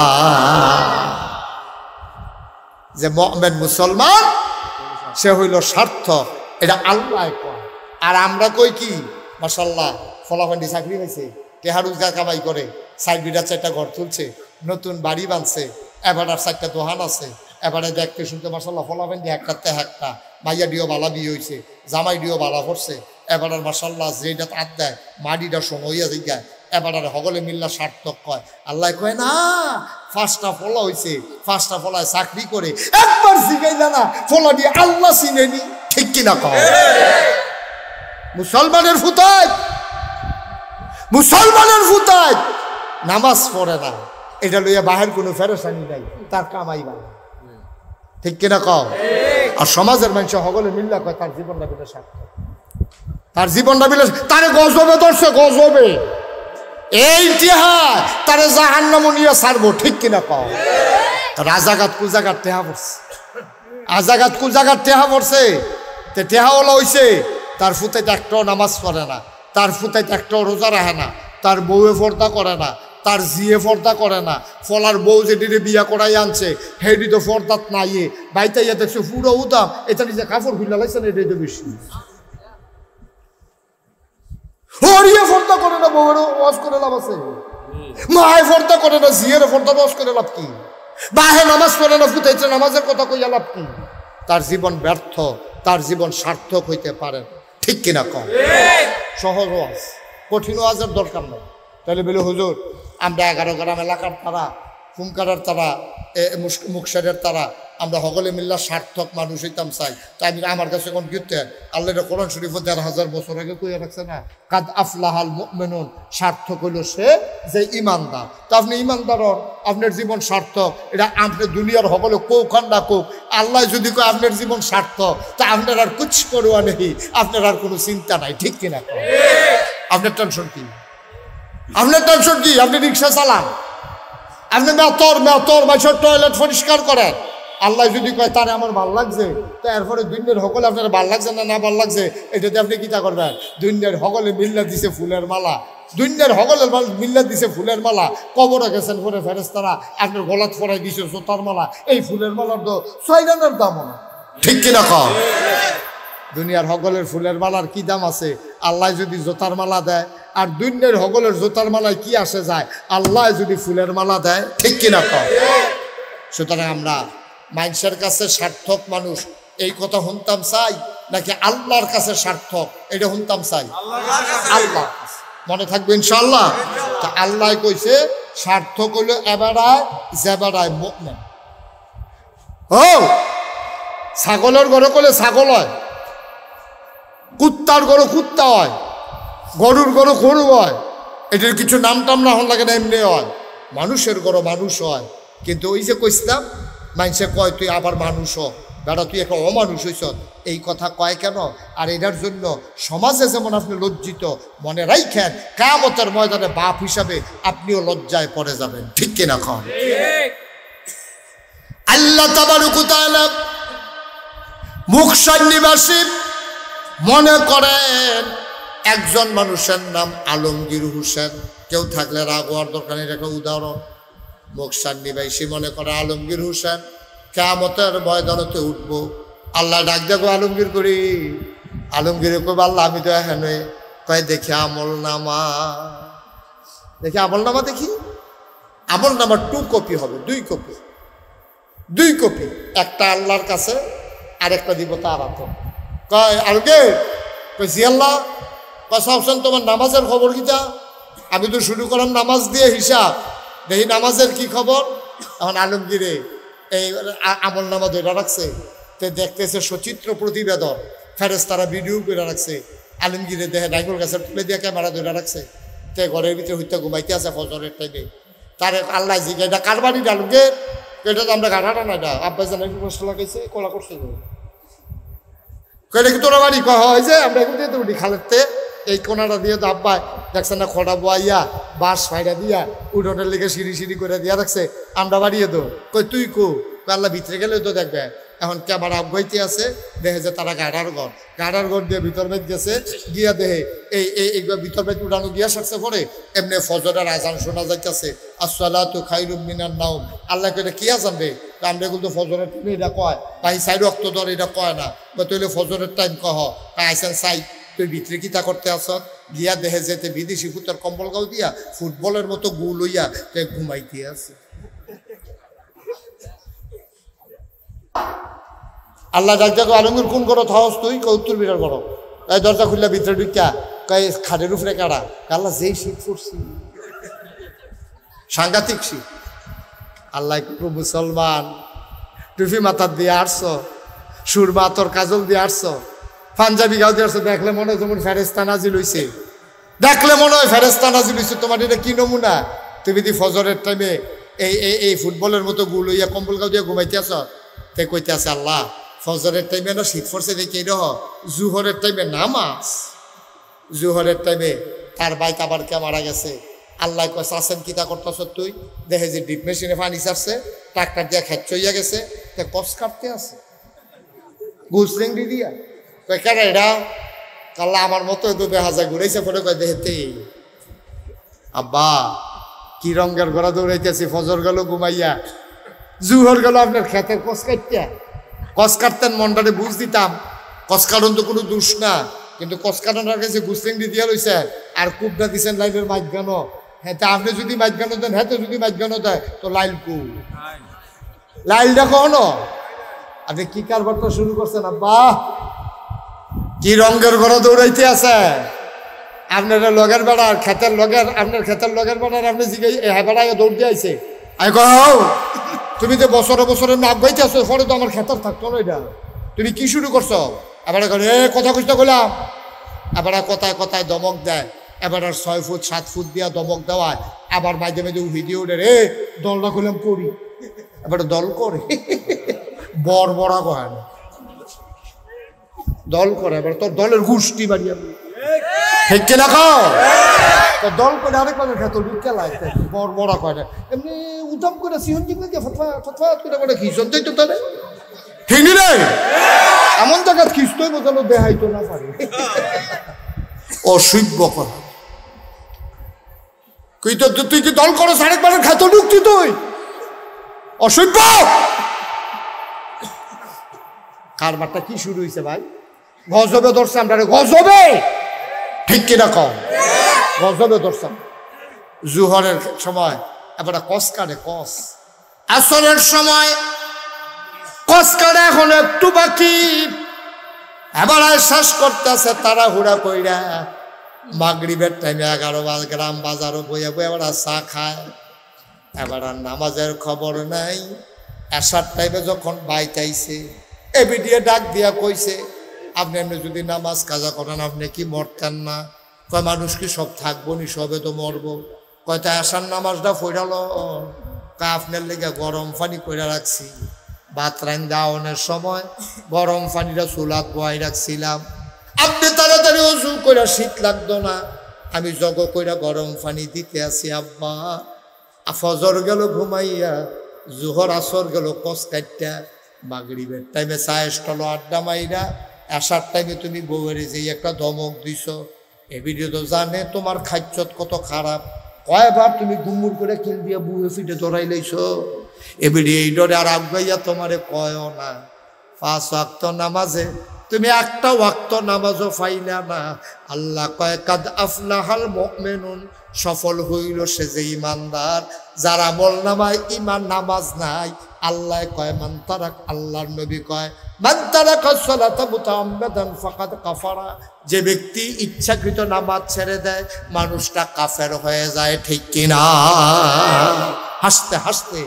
যে মুমিন মুসলমান সে হইল সার্থক, এটা আল্লাহ কয়। আর আমরা কই কি মাশাআল্লাহ ফলাফান্ডি চাকরি হয়েছে, টেহা রোজগার কামাই করে, 4টা ঘর তুলছে, নতুন বাড়ি বানছে, এবার 4টা দোকান আছে, এবারে দেখতে শুনতে মাশাআল্লাহ ফলাফান্ডি একটা মাইয়া ডিও বালা বিয়ে হয়েছে, জামাই ডিও বালা পড়ছে, এবার মাশাআল্লাহ যেটা তার দেয় মাটিটা সময়া জিজ্ঞায়, এবার হগলে মিল্লা সার্থক কয়। আল্লাহ কয় না, 5টা ফলা হয়েছে, 5টা ফলায় চাকরি করে, একবার জিগাইলা না ফলা দিয়ে আল্লাহ চিনেনি, ঠিক কিনা কয়? মুসলমানের ফুতায়, মুসলমানের ফুতায় নামাজ পড়ে না, এটা লইয়া বাহের কোনো ফেরেশানি নাই, তার কামাই বাড়ে, ঠিক কিনা কও? আর সমাজের মানুষ হগলে মিল্লা কয় তার জীবনটা বিলে সার্থক, তার জীবনটা বিলে, তারে গজবে ধরছে, গজবে এই ইতিহাস তারে জাহান্নামে নিয়ে ছাড়বো, ঠিক কিনা কও? রাজাঘাট কুজাঘাট টেহা পড়ছে, আজাঘাট কুজাঘাট টেহা পড়ছে, তে টেহাওয়ালা হইছে, তার ফুতাইতে একটাও নামাজ পড়ে না, তার ফুতাইতে একটাও রোজা রাখে না, তার বউয়ে পর্দা করে না, তার জিয়ে পর্দা করে না, ফলার বউ যেটিরে বিয়া করাই আনছে হেডি তো পর্দাত নাইয়ে বাইতে ইয়ে দেখছে পুরো উদাম, এটা নিজে কাপড় খুলে লাগছে না, এটাই তো বেশি হরিয়ে ফর্দা করে না, বউয়ের ওয়াজ করে লাভ আছে, মায়ে ফর্দা করে না, জিয়ের ফর্দা ওয়াজ করে লাভ কি, বাহে নামাজ পড়ে না, ফুটাইছে নামাজের কথা কইয়া লাভ কি? তার জীবন ব্যর্থ, তার জীবন সার্থক হইতে পারে, ঠিক কিনা কম? সহজ ওয়াজ, কঠিন ওয়াজের দরকার নেই। তাহলে বলে হুজুর আমরা 11 গ্রাম এলাকার তারা, ফুমকারার তারা, মুকসারের তারা, আমরা সকলে মিল্লা সার্থক মানুষ হইতাম চাই, তাই আমি আমার কাছে কোন গীতে আল্লাহ কোরআন শরীফ 1000 বছর আগে কইয়া রাখছে না, কাদ আফলাহাল মুমিনুন, সার্থক হইল সে যে ইমানদার। তো আপনি ইমানদার, আপনার জীবন সার্থক, এটা আপনি দুনিয়ার সকলে কৌখান না কোক, আল্লাহ যদি কয় আপনার জীবন সার্থক, তা আপনার আর কুছ করুয়া নেই, আপনার আর কোনো চিন্তা নাই, ঠিক কিনা? আপনার টেনশন কি? আপনার টেনশন কি? আপনি রিক্সা চালান, আপনি মেতর মাছের টয়লেট পরিষ্কার করেন, আল্লাহ যদি কয় তারে আমার ভাল লাগছে, তো এরপরে দুনিয়ার সকলে আপনার ভাল লাগছে না ভাল লাগছে এটাতে আপনি কিতা করবেন? দুনিয়ার সকলে মিল্লা দিছে ফুলের মালা, দুনিয়ার সকলের মিল্লা দিছে ফুলের মালা, কবরে গেছেন পরে ফেরেশতারা আপনার গলাত পরাই দিছে জোতার মালা, এই ফুলের মালার তো 6 রানের দাম না, ঠিক কিনা কম? দুনিয়ার সকলের ফুলের মালার কি দাম আছে? আল্লাহ যদি জোতার মালা দেয়, আর দুনিয়ার সকলের জোতার মালায় কি আসে যায়? আল্লাহ যদি ফুলের মালা দেয়, ঠিক কিনা কম? সুতরাং আমরা মানুষের কাছে সার্থক মানুষ এই কথা শুনতাম চাই, নাকি আল্লাহর কাছে সার্থক এটা শুনতাম চাই? আল্লাহ মনে থাকবে ইনশাআল্লাহ। তা আল্লাহ কইছে সার্থক হলো এবারায় জেবারায় মুমিন। ও ছাগলের ঘরে করলে ছাগল হয়, কুত্তার ঘরে কুত্তা হয়, গরুর ঘরে গরু হয়। এটার কিছু নাম টাম না হন লাগে না, এমনি হয়। মানুষের ঘরে মানুষ হয়। কিন্তু ওই যে কইছিলাম, মানুষে কয় তুই আবার মানুষ হ, বেটা তুই একটা অমানুষ হইছ, এই কথা কয় কেন? আর এটার জন্য সমাজে যেমন আপনি লজ্জিত, মনে রাখেন কিয়ামতের ময়দানে বাপ হিসাবে আপনিও লজ্জায় পড়ে যাবেন। ঠিক কিনা কন? আল্লাহ তাবারক ওয়া তাআলা মুকশার নিবাসী মনে করেন একজন মানুষের নাম আলমগীর হোসেন। কেউ থাকলে রাগ হওয়ার দরকার নেই, একটা উদাহরণ। মুকশার নিবাসী মনে করে আলমগীর হোসেন কিয়ামতের ময়দানেতে উঠবো। আল্লাহ ডাক দেখো আলমগীর করি, আলমগীর কব আল্লাহ আমি তো এখানে কয় দেখি আমল নামা, দেখি আমল নামা, দেখি আমল নামার 2 কপি হবে, 2 কপি, একটা আল্লাহর কাছে আর একটা দিব তার হাতে। কয় আলমগীর, কই জি আল্লাহ। কয় হোসেন তোমার নামাজের খবর কিটা? আমি তো শুরু করলাম নামাজ দিয়ে হিসাব, দেখি নামাজের কি খবর। এখন আলমগীরে এই আমল নামা ধরে রাখছে, তে দেখতেছে সচিত্র প্রতিবেদন, ফেরেশতারা ভিডিও করে রাখছে। আলমগীরে দেখে নাইকুল গাছের তুলে দিয়ে ক্যামেরা ধরে রাখছে, তে ঘরের ভিতরে হইতে ঘুমাইতে আছে ফজরের টাইমে। তার আল্লাহ জিজ্ঞাসা এটা কার বাড়ি? আলমগীর এটা তো আমরা ঘাটাটা না, এটা আব্বাস জানা একটু কষ্ট লাগাইছে, কলা করছে কয়টা কি তোরা বাড়ি? কয় হয় যে আমরা এখন দিয়ে উঠি খালেরতে, এই কোনাটা দিয়ে তো আব্বাই দেখছেন না খড়া বোয়াইয়া বাঁশ ফাইডা দিয়া উঠোনের লিগে সিঁড়ি করে দিয়া রাখছে, আমরা বাড়িয়ে দো। কই তুই কো? আল্লাহ ভিতরে গেলে তো দেখবে। এখন ক্যামেরা আবগাইতে আছে, দেখে যে তারা গাড়ার ঘর দিয়ে ভিতর বেদ গেছে, গিয়া দেহে এই ভিতর বেদ উঠানো গিয়া সারছে পরে এমনি ফজরের আজান শোনা যাইতেছে, আসসালাতু খায়রুম মিনান নাওম। আল্লাহ কইলে কি আজান রে? আমরা কিন্তু ফজরের টাইম এটা কয়, তাই 4 ওয়াক্ত ধর এটা কয় না, তুইলে ফজরের টাইম কহ। আইসেন সাই তুই ভিতরে কিতা করতে আস? গিয়া দেহে যেতে বিদেশি ফুতের কম্বল গাও দিয়া ফুটবলের মতো গুল হইয়া ঘুমাইতে আছে। আল্লাহ ডাক দেখো আলমগীর কোন করো থাকস তুই? উত্তর বিরার করো। তাই দরজা খুললে ভিতরে ঢুকিয়া কয় খাটের উপরে কারা? আল্লাহ যেই শীত পড়ছি, সাংঘাতিক শীত। আল্লাহ একটু মুসলমান, টুপি মাথার দিয়ে আসছ, সুরমা তোর কাজল দিয়ে আসছ, পাঞ্জাবি গাও দিয়ে আসছো, দেখলে মনে হয় যেমন ফেরেশতা নাজিল হইছে, দেখলে মনে হয় ফেরেশতা নাজিল হইছে। তোমার এটা কি নমুনা? তুমি যদি ফজরের টাইমে এই ফুটবলের মতো গুল হইয়া কম্বল গাও দিয়ে ঘুমাইতে আস, তে কইতে আছে আল্লাহ ফজরের টাইমে না শীত পড়ছে দেখি এরহ, জুহরের টাইমে নামাজ, জুহরের টাইমে তার বাইক আবার কে মারা গেছে। আল্লাহ কয় আসেন কিতা করতেছ তুই? দেখে যে ডিপ মেশিনে পানি ছাড়ছে, ট্রাক্টার দিয়ে খেত চইয়া গেছে, তে কস কাটতে আছে গুসলেংডি দিয়া। কয় কেন এটা? কাল্লা আমার মতো তো দেখা যায় ঘুরাইছে পরে কয় দেখতে আব্বা কি রঙের ঘোড়া দৌড়াইতেছি, ফজর গেল ঘুমাইয়া, জুহর গেল আপনার খেতের কস কাটতে। কস কাটতেন মনটারে বুঝ দিতাম, কস কাটন তো কোনো দোষ না, কিন্তু কস কাটনার কাছে গুসলেংডি দিয়া রয়েছে আর কুপটা দিচ্ছেন লাইলের মাঝখানো। হ্যাঁ তা আপনি যদি মাঝখানো দেন, হ্যাঁ তো যদি মাঝখানো দেয় তো লাইল কু লাইল দেখো ন। আপনি কি কারবারটা শুরু করছেন আব্বা? কি রঙের ঘরে দৌড়াইতে আছে আপনার লগের বেড়ার খেতের লগের, আপনার খেতের লগের বেড়ার আপনি জিগাই হ্যাঁ বেড়ায় দৌড় দিয়ে আইছে। আমি কও তুমি তো বছরে বছরে নাক গাইতে আসো, পরে তো আমার খেতার থাকতো না, এটা তুমি কি শুরু করছো? এবারে কথা কইতে গেলাম, এবার কথায় কথায় দমক দেয়, এবার 6 ফুট 7 ফুট দিয়া দমক দেওয়ায়, আবার মাঝে মাঝে ভিডিও উঠে রে দলটা খুললাম করি, এবার দল করে বড় কয় না, দল করে। এবার তোর দলের গোষ্ঠী বাড়িয়ে ঠিক কিনা খাও দল করে আরেক বাজার খেত বিকেলায় বড় কয় না, এমনি উদম করে সিহন ঠিক নাকি ফতফা করে খিচন দিত তাহলে ঠিক নি রে, এমন জায়গা খিচতই বোঝানো দেখাইতো না পারে, অসভ্য করা। তুই কি দল করো আরেক বাজার খেত ঢুকছি তুই, অসভ্য। কারবারটা কি শুরু হয়েছে ভাই? গজবে ধরছে আমরা, গজবে ঠিক কিনা কম, গজবে ধরছাম। জুহরের সময় এবার কস কাটে, কস আসরের সময় কস কাটে, এখন একটু বাকি, এবার শ্বাস করতেছে তারা হুড়া কইরা। মাগরিবের টাইমে 11 গ্রাম বাজারও বইয়া বই এবার চা খায়, এবার আর নামাজের খবর নাই। আসার টাইমে যখন বাইতাইছে এবিডিয়ে ডাক দিয়া কইছে, আপনি এমনি যদি নামাজ কাজা করেন আপনি কি মরতেন না? কয় মানুষ কি সব থাকবো নি, সবে তো মরবো। কয়টা আসার নামাজটা ফইরালো, আপনার লেগে গরম পানি কইরা রাখছি, ভাত রান দাওয়ানোর সময় গরম পানিটা চুলাত বয়াই রাখছিলাম, আপনি তাড়াতাড়ি ওযু কইরা শীত লাগতো না, আমি জগ কইরা গরম পানি দিতে আসি। আব্বা ফজর গেল ঘুমাইয়া, জোহর আসর গেল কস কাটটা, মাগরিবের টাইমে চায়ের স্টল আড্ডা মাইরা, আসার টাইমে তুমি বউয়ের যে একটা ধমক দিছ। এ ভিডিও তো জানে তোমার খাচ্ছত কত খারাপ, কয়বার তুমি গুমুর করে কিল দিয়া বুয়ে ফিটে দৌড়াই লাইছ। এ ভিডিও এই ডরে আর আগাইয়া তোমারে কয়ও না। 5 ওয়াক্ত নামাজে তুমি একটা ওয়াক্ত নামাজও পাইলা না। আল্লাহ কয় কাদ আফলাহাল মুমিনুন, সফল হইল সে যে ইমানদার। যারা আমল নামায় ইমান নামাজ নাই, আল্লাহ কয় মান তারাক, আল্লাহর নবী কয় মান তারাকা সালাতা মুতাআম্মিদান ফাকাদ কাফারা। যে ব্যক্তি ইচ্ছাকৃত নামাজ ছেড়ে দেয় মানুষটা কাফের হয়ে যায়, ঠিক কিনা? হাসতে হাসতে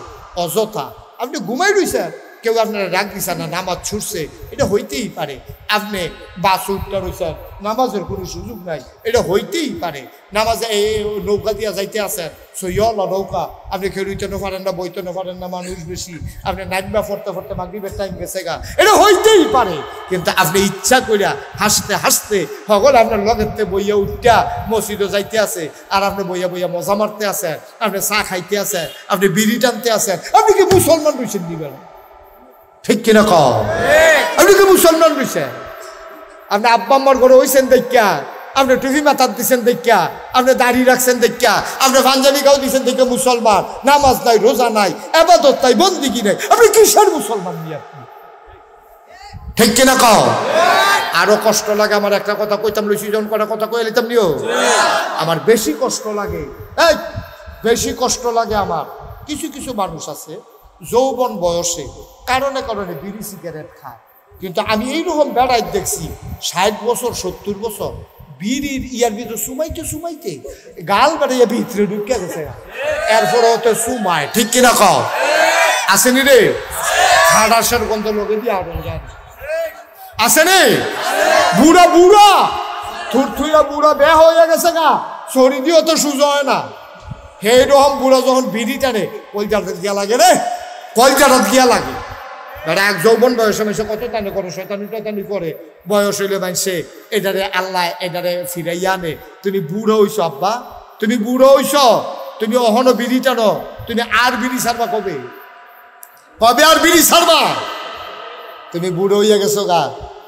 অযথা আপনি ঘুমাই রইছেন, কেউ আপনারা রাগ দিচ্ছেন না, নামাজ ছুটছে, এটা হইতেই পারে। আপনি বাস উঠতে রয়েছেন, নামাজের কোনো সুযোগ নাই, এটা হইতেই পারে। নামাজে এই নৌকা দিয়া যাইতে আছেন, সইয়লা নৌকা, আপনি কেউ রইতে না পারেন না, বইতে না পারেন না, মানুষ বেশি, আপনি নাইটবা ফরতে ফরতে মাগরিবের টাইম গেছে গা, এটা হইতেই পারে। কিন্তু আপনি ইচ্ছা করিয়া হাসতে হাসতে সকল আপনার লগেতে বইয়া উঠা মসজিদে যাইতে আছে, আর আপনি বইয়া বইয়া মজা মারতে আছেন, আপনি চা খাইতে আছেন, আপনি বিড়ি টানতে আছেন, আপনি কি মুসলমান রয়েছেন দিবেন? ঠিক কিনা কম? আপনি কি মুসলমান রয়েছেন? আপনি আব্বা আম্মার ঘরে হইছেন দেখা, আপনি টুপি মাথার দিচ্ছেন দেখা, আপনি দাড়ি রাখছেন দেখা, আপনি পাঞ্জাবি গাও দিচ্ছেন দেখে মুসলমান। নামাজ নাই, রোজা নাই, ইবাদত নাই, বন্দিগি নাই, আপনি কিসের মুসলমান নিয়ে? আপনি ঠিক কিনা কম? আরো কষ্ট লাগে আমার, একটা কথা কইতাম লইছি যখন কটা কথা কয়ে লিতাম নিও, আমার বেশি কষ্ট লাগে, এই বেশি কষ্ট লাগে আমার। কিছু কিছু মানুষ আছে যৌবন বয়সে কারণে কারণে বিড়ি সিগারেট খায়, কিন্তু আমি এইরকম বেড়াই দেখছি 60 বছর 70 বছর বিড়ির ইয়ার ভিতরে সুমাইতে সুমাইতে গাল বেড়াইয়া ভিতরে ঢুকে গেছে, এরপরে ওতে সুমায়। ঠিক কিনা কও? আসেনি রে? খাটাসের গন্ধ লোকে দিয়ে আগুন গান আসেনি? বুড়া বুড়া থুরথুরা বুড়া বে হয়ে গেছে গা, শরীর দিয়েও তো সুযোগ হয় না। হে রকম বুড়া যখন বিড়ি টানে কলজাটা গিয়া লাগে রে, কলজাটা গিয়া লাগে। এক যৌবন বয়সে মেসে কত টানে করে, শয়তানি টয়তানি করে, বয়স হইলে মানছে এটারে আল্লাহ এটারে ফিরাইয়া আনে। তুমি বুড়ো হইছ আব্বা, তুমি বুড়ো হইছ, তুমি অহনো বিড়ি টানো, তুমি আর বিড়ি ছাড়বা কবে? কবে আর বিড়ি ছাড়বা? তুমি বুড়ো হইয়া গেছো গা,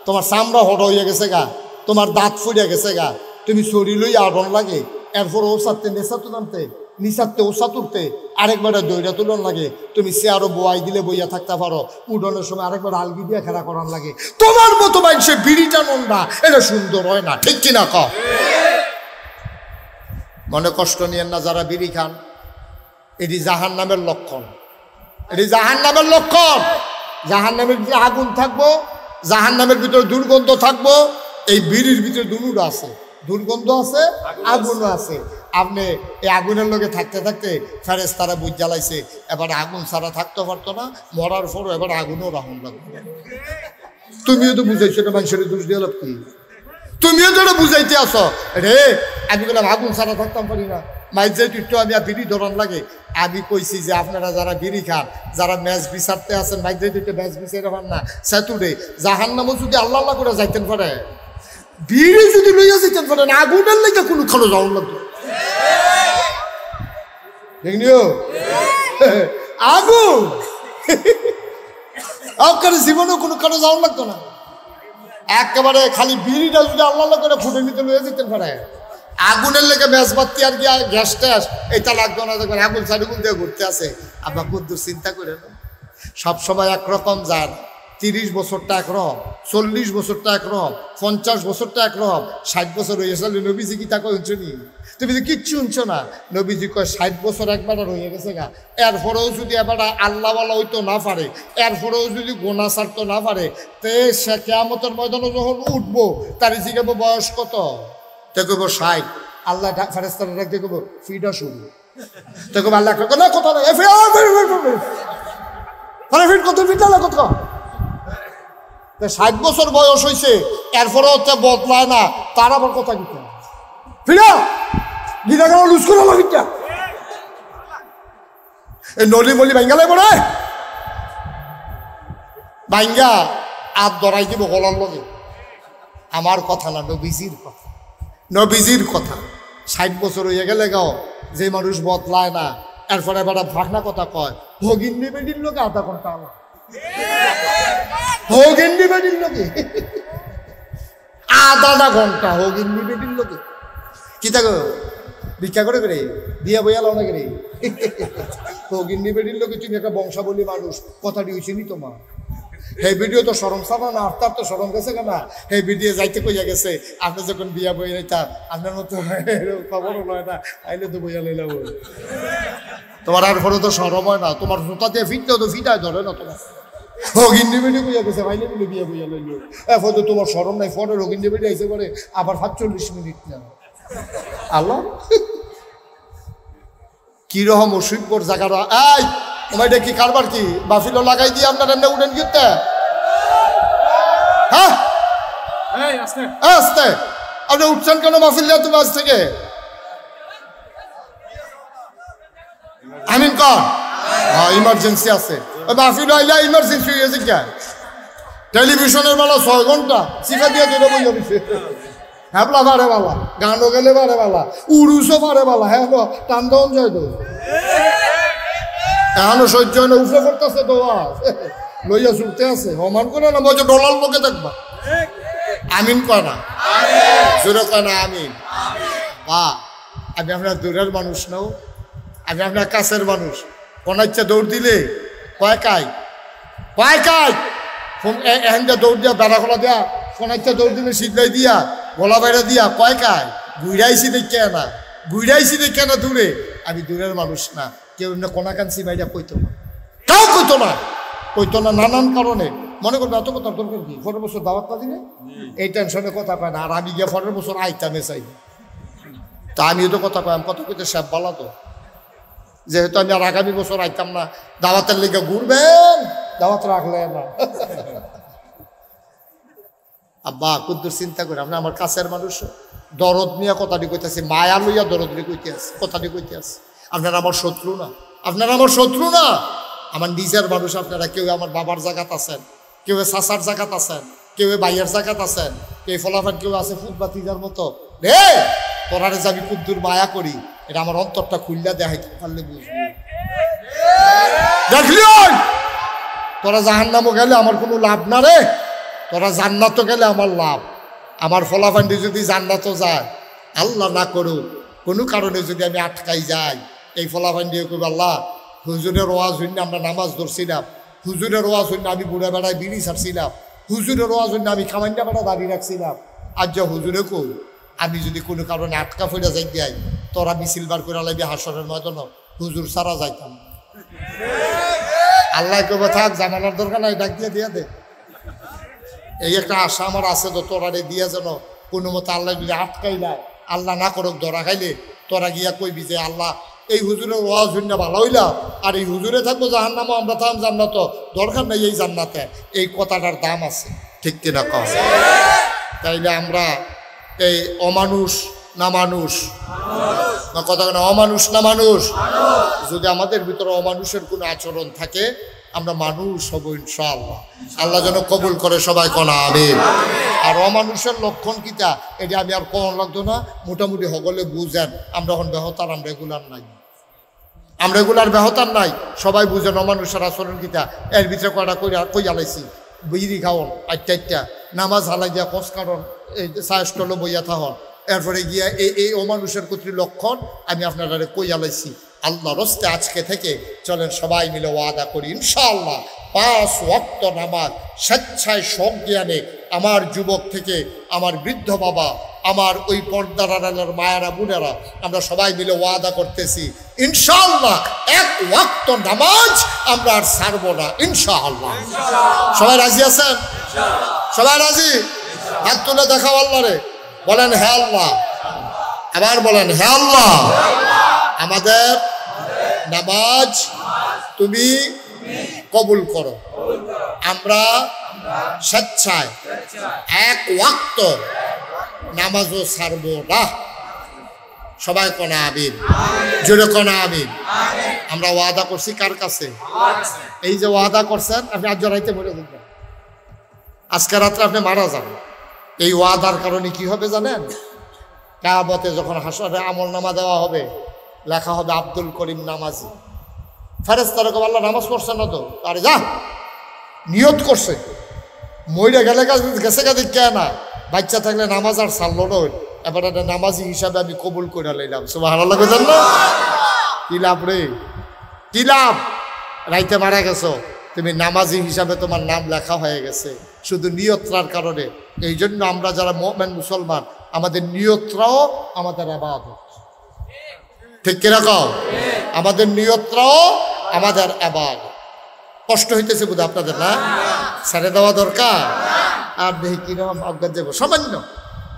তোমার চামড়া হট হইয়া গেছে গা, তোমার দাঁত ফুরিয়া গেছে গা, তুমি শরীর লইয়া আগুন লাগে, এরপর ও সাথে নেশা তুলতে নিচাতে ওষা তুলতে আরেকবার দইটা তুলন লাগে। তুমি সে আরো বোয়াই দিলে বইয়া থাকতে পারো, উডনের সময় আরেকবার আলগি দিয়ে খেলা করার লাগে। তোমার মতো মানুষে বিড়িটা নন্দা, এটা সুন্দর হয় না। ঠিক কিনা ক? মনে কষ্ট নিয়েন না যারা বিড়ি খান, এটি জাহান নামের লক্ষণ, এটি জাহান নামের লক্ষণ। জাহান নামের ভিতরে আগুন থাকবো, জাহান নামের ভিতরে দুর্গন্ধ থাকবো। এই বিড়ির ভিতরে দুটো আছে, দুর্গন্ধ আছে, আগুনও আছে। আপনি এই আগুনের লগে থাকতে থাকতে ফেরেশতারা বুঝ জ্বালাইছে, এবার আগুন ছাড়া থাকতে পারতো না, মরার পরও এবার আগুনও রাহুন লাগবে। তুমিও তো বুঝাইছো না, মানুষের দোষ দিয়ে লাভ কি? তুমিও তো বুঝাইতে আসো রে, আমি বললাম আগুন ছাড়া থাকতাম পারি না, মাইজে একটু আমি বিড়ি ধরন লাগে। আমি কইছি যে আপনারা যারা বিড়ি খান, যারা ম্যাচ বিচারতে আছেন, মাইজে একটু ম্যাচ বিচারে পান না, সেতুরে জাহান নামও যদি আল্লাহ আল্লাহ করে যাইতেন পারে, বিড়ি যদি লইয়া যেতেন পারেন, আগুনের লেগে কোনো খালো যাওয়ার লাগতো। দেখনিও আগুন আপনার জীবনেও কোনো কারো যাওয়ার লাগতো না। একেবারে খালি বিড়িটা যদি আল্লাহ করে ফুটে নিতে লইয়া যেতেন পারে, আগুনের লেগে ম্যাচ বাত্তি আর কি গ্যাস ট্যাস এটা লাগতো না। দেখবেন আগুন সাড়ুগুন দিয়ে ঘুরতে আসে। আপনার বুদ্ধ চিন্তা করে সবসময় একরকম যান, 30 বছরটা একরকম, 40 বছরটা একরকম, 50 বছরটা একরকম, 60 বছর হয়ে গেছে। নবীজি কি তা কই শুনি? তুমি যে কিচ্ছু শুনছো না। নবীজি কয় 60 বছর একবার হয়ে গেছে গা, এরপরেও যদি এবার আল্লাহওয়ালা হইতো না পারে, এরপরেও যদি গোনা ছাড়তো না পারে, তে সে কিয়ামতের ময়দানে যখন উঠবো তার জিজ্ঞাসা বয়স কত? তে কইব 60। আল্লাহ ফেরেশতারা ডাকতে কইব ফিডা শুরু, তোকে ভালো লাগতো না কথা না ফিট কত ফিট না কত 60 বছর বয়স হয়েছে এরপরে হচ্ছে বদলায় না তার আবার কথা দিতে ফিরা গিরা গেল লুজ করে লাগিটা এই নলি মলি ভাঙ্গা লাগবে রে ভাঙ্গা আর ধরাই দিব গলার লগে আমার কথা না নবীজির কথা 60 বছর হয়ে গেলে গাও যে মানুষ বদলায় না এরপরে এবার ভাগনা কথা কয় হগিন্দি বেডির লোকে আধা ঘন্টা আমার হগিন্দি বেডির লোকে আধা ঘন্টা হগিন্দি বেডির লোকে কি থাকো ভিক্ষা করে করে বিয়া বইয়া লাও না করে হগিন্দি বেডির লোকে তুমি একটা বংশাবলী মানুষ কথাটি হয়েছে নি তোমার এই ভিডিও তো সরম সাবা না আপনার তো সরম গেছে কেনা এই ভিডিও যাইতে কইয়া গেছে আপনি যখন বিয়া বই তা আপনার মতো খবরও নয় না আইলে তো বইয়া লইলা বই তোমার আর ফলে তো সরম হয় না তোমার জুতা দিয়ে ফিটলেও তো ফিটায় ধরে না তোমার হগিন্দি বেডি কইয়া গেছে ভাইলে বলে বিয়া বইয়া লইল এখন তো তোমার সরম নাই ফোনের হগিন্দি বেডি আইসে পরে আবার 45 মিনিট না আল্লাহ কিরকম অসুখর জায়গাটা এই তোমার এটা কি কারবার কি বাফিলো লাগাই দিয়ে আপনার এমনি উঠেন গিয়ে হ্যাঁ আস্তে আপনি উঠছেন কেন মাহফিল দেওয়া তুমি আজ থেকে আমিন কর ইমার্জেন্সি আছে মাহফিল আইলে ইমার্জেন্সি হয়েছে কে টেলিভিশনের বেলা 6 ঘন্টা শিখা দিয়ে দুটো বই যাবে হ্যাপলা পারে বালা গানও গেলে পারে বালা উড়ুসও পারে বালা হ্যাঁ টান দেওয়া যায় তো এখনো সহ্য হয় না উফরে করতেছে তো লইয়া ছুটতে আছে অমান করে না বলছে ডলার লোকে দেখবা আমিন কয় না জোরে কয় না আমিন আমি আপনার দূরের মানুষ নাও আমি আপনার কাছের মানুষ কোন ইচ্ছা দৌড় দিলে কয় কাই এখন যা দৌড় দিয়া বেড়া খোলা দেয়া কোন ইচ্ছা দৌড় দিলে শীতলাই দিয়া গলা বাইরে দিয়া কয় কাই ঘুরাইছি দেখে না দূরে আমি দূরের মানুষ না কেউ এমনি কোনাকান্সি বাইরা কইতো না তাও কইতো না নানান কারণে মনে করবে এত কথা দরকার কি 15 বছর দাওয়াত না দিলে এই টেনশনে কথা পায় না আর আমি গিয়ে 15 বছর আইতামে চাই তা আমিও তো কথা কইতাম কত কইতে সব বলা তো যেহেতু আমি আর আগামী বছর আইতাম না দাওয়াতের লেগে ঘুরবেন দাওয়াত রাখলে না আব্বা কুদ্দুর চিন্তা করে আপনি আমার কাছের মানুষ দরদ নিয়ে কথাটি কইতেছি মায়া লইয়া দরদ নিয়ে কইতে আছে কথাটি কইতে আছে আপনারা আমার শত্রু না আমার নিজের মানুষ আপনারা কেউ আমার বাবার জায়গাত আছেন কেউ চাচার জায়গাত আছেন কেউ ভাইয়ের জায়গাত আছেন কেউ ফলাফান কেউ আছে ফুটবাতিজার মতো রে তোরারে যে আমি কুদ্দুর মায়া করি এটা আমার অন্তরটা খুললা দেখাইতে পারলে বুঝবি দেখলি তোরা জাহান্নামও গেলে আমার কোনো লাভ না রে তোরা জান্নাতও গেলে আমার লাভ আমার ফলাফান্ডি যদি জান্নাতও যায় আল্লাহ না করুক কোনো কারণে যদি আমি আটকাই যাই এই ফলাফান্ডি কই আল্লাহ হুজুরের ওয়াজ হইনি আমরা নামাজ ধরছিলাম হুজুরের ওয়াজ হইনি আমি বুড়া বেড়ায় বিড়ি ছাড়ছিলাম হুজুরের ওয়াজ হইনি আমি খামাইন্ডা বেড়া দাবি রাখছিলাম আজ যা হুজুরে কই আমি যদি কোনো কারণে আটকা ফেরা যাই যাই তোরা মিছিল বার করে লাগবে হাসরের ময়দান হুজুর সারা যাইতাম আল্লাহ কবে থাক জামানার দরকার নাই ডাক দিয়ে দে এই একটা আশা আমার আছে তো তোরারে দিয়া যেন কোনো মতো আল্লাহ যদি আটকাই নাই আল্লাহ না করুক ধরা খাইলে তোরা গিয়া কইবি যে আল্লাহ এই হুজুরের ওয়াজ হইন না ভালো হইলা আর এই হুজুরে থাকবো জাহান্নামে আমরা থাম জান্নাত দরকার নেই এই জান্নাতে এই কথাটার দাম আছে ঠিক কিনা কম তাইলে আমরা এই অমানুষ না মানুষ না কথা না অমানুষ না মানুষ যদি আমাদের ভিতরে অমানুষের কোনো আচরণ থাকে আমরা মানুষ হব ইনশাআল্লাহ আল্লাহ যেন কবুল করে সবাই কনা আমিন আর অমানুষের লক্ষণ কিটা এটা আমি আর কোন লাগতো না মোটামুটি সকলে বুঝেন আমরা এখন বেহতার আমরা রেগুলার বেহতার নাই সবাই বুঝেন অমানুষের আচরণ কিটা এর ভিতরে কয়টা কই আলাইছি বিড়ি খাওয়ন আটটা নামাজ হালাই দিয়া কস কারণ এই সায়স্টল বইয়া থাহন এরপরে গিয়া এই অমানুষের কর্তৃ লক্ষণ আমি আপনারা কই আলাইছি আল্লাহ রস্তে আজকে থেকে চলেন সবাই মিলে ওয়াদা করি ইনশাআল্লাহ 5 ওয়াক্ত নামাজ স্বেচ্ছায় সজ্ঞানে আমার যুবক থেকে আমার বৃদ্ধ বাবা আমার ওই পর্দার আড়ালের মায়েরা বোনেরা আমরা সবাই মিলে ওয়াদা করতেছি ইনশাআল্লাহ 1 ওয়াক্ত নামাজ আমরা আর ছাড়বো না ইনশাআল্লাহ সবাই রাজি আছেন সবাই রাজি হাত তুলে দেখাও আল্লাহ রে বলেন হে আল্লাহ আবার বলেন হে আল্লাহ আমাদের নামাজ তুমি কবুল করো। আমরা স্বেচ্ছায় এক ওয়াক্ত নামাজও ছাড়বো না। সবাই কোনা আমিন, জোরে কোনা আমিন। আমরা ওয়াদা করছি কার কাছে? এই যে ওয়াদা করছেন, আপনি আজ জড়াইতে মরে দেখবেন, আজকে রাত্রে আপনি মারা যান। এই ওয়াদার কারণে কি হবে জানেন? কিয়ামতে যখন হাসরে আমল নামা দেওয়া হবে, লেখা হবে আব্দুল করিম নামাজি। ফেরেশতারা কবে আল্লাহ নামাজ পড়ছে না তো? আরে যা, নিয়ত করছে, মইরা গেলে গেছে গা দেখে না, বাচ্চা থাকলে নামাজ আর ছাড়লো না, এবার একটা নামাজি হিসাবে আমি কবুল করে লইলাম। সুবহানাল্লাহ কইতেন না? কি লাভ রে, কি লাভ? রাইতে মারা গেছো, তুমি নামাজি হিসাবে তোমার নাম লেখা হয়ে গেছে শুধু নিয়তরার কারণে। এই জন্য আমরা যারা মুমিন মুসলমান, আমাদের নিয়তরাও আমাদের ইবাদত। ঠিক কিরকম? আমাদের নিয়তরাও আমাদের ইবাদত। কষ্ট হইতেছে বুঝে আপনাদের না? ছেড়ে দেওয়া দরকার। আর দেখি কিরকম অজ্ঞান যাবো, সামান্য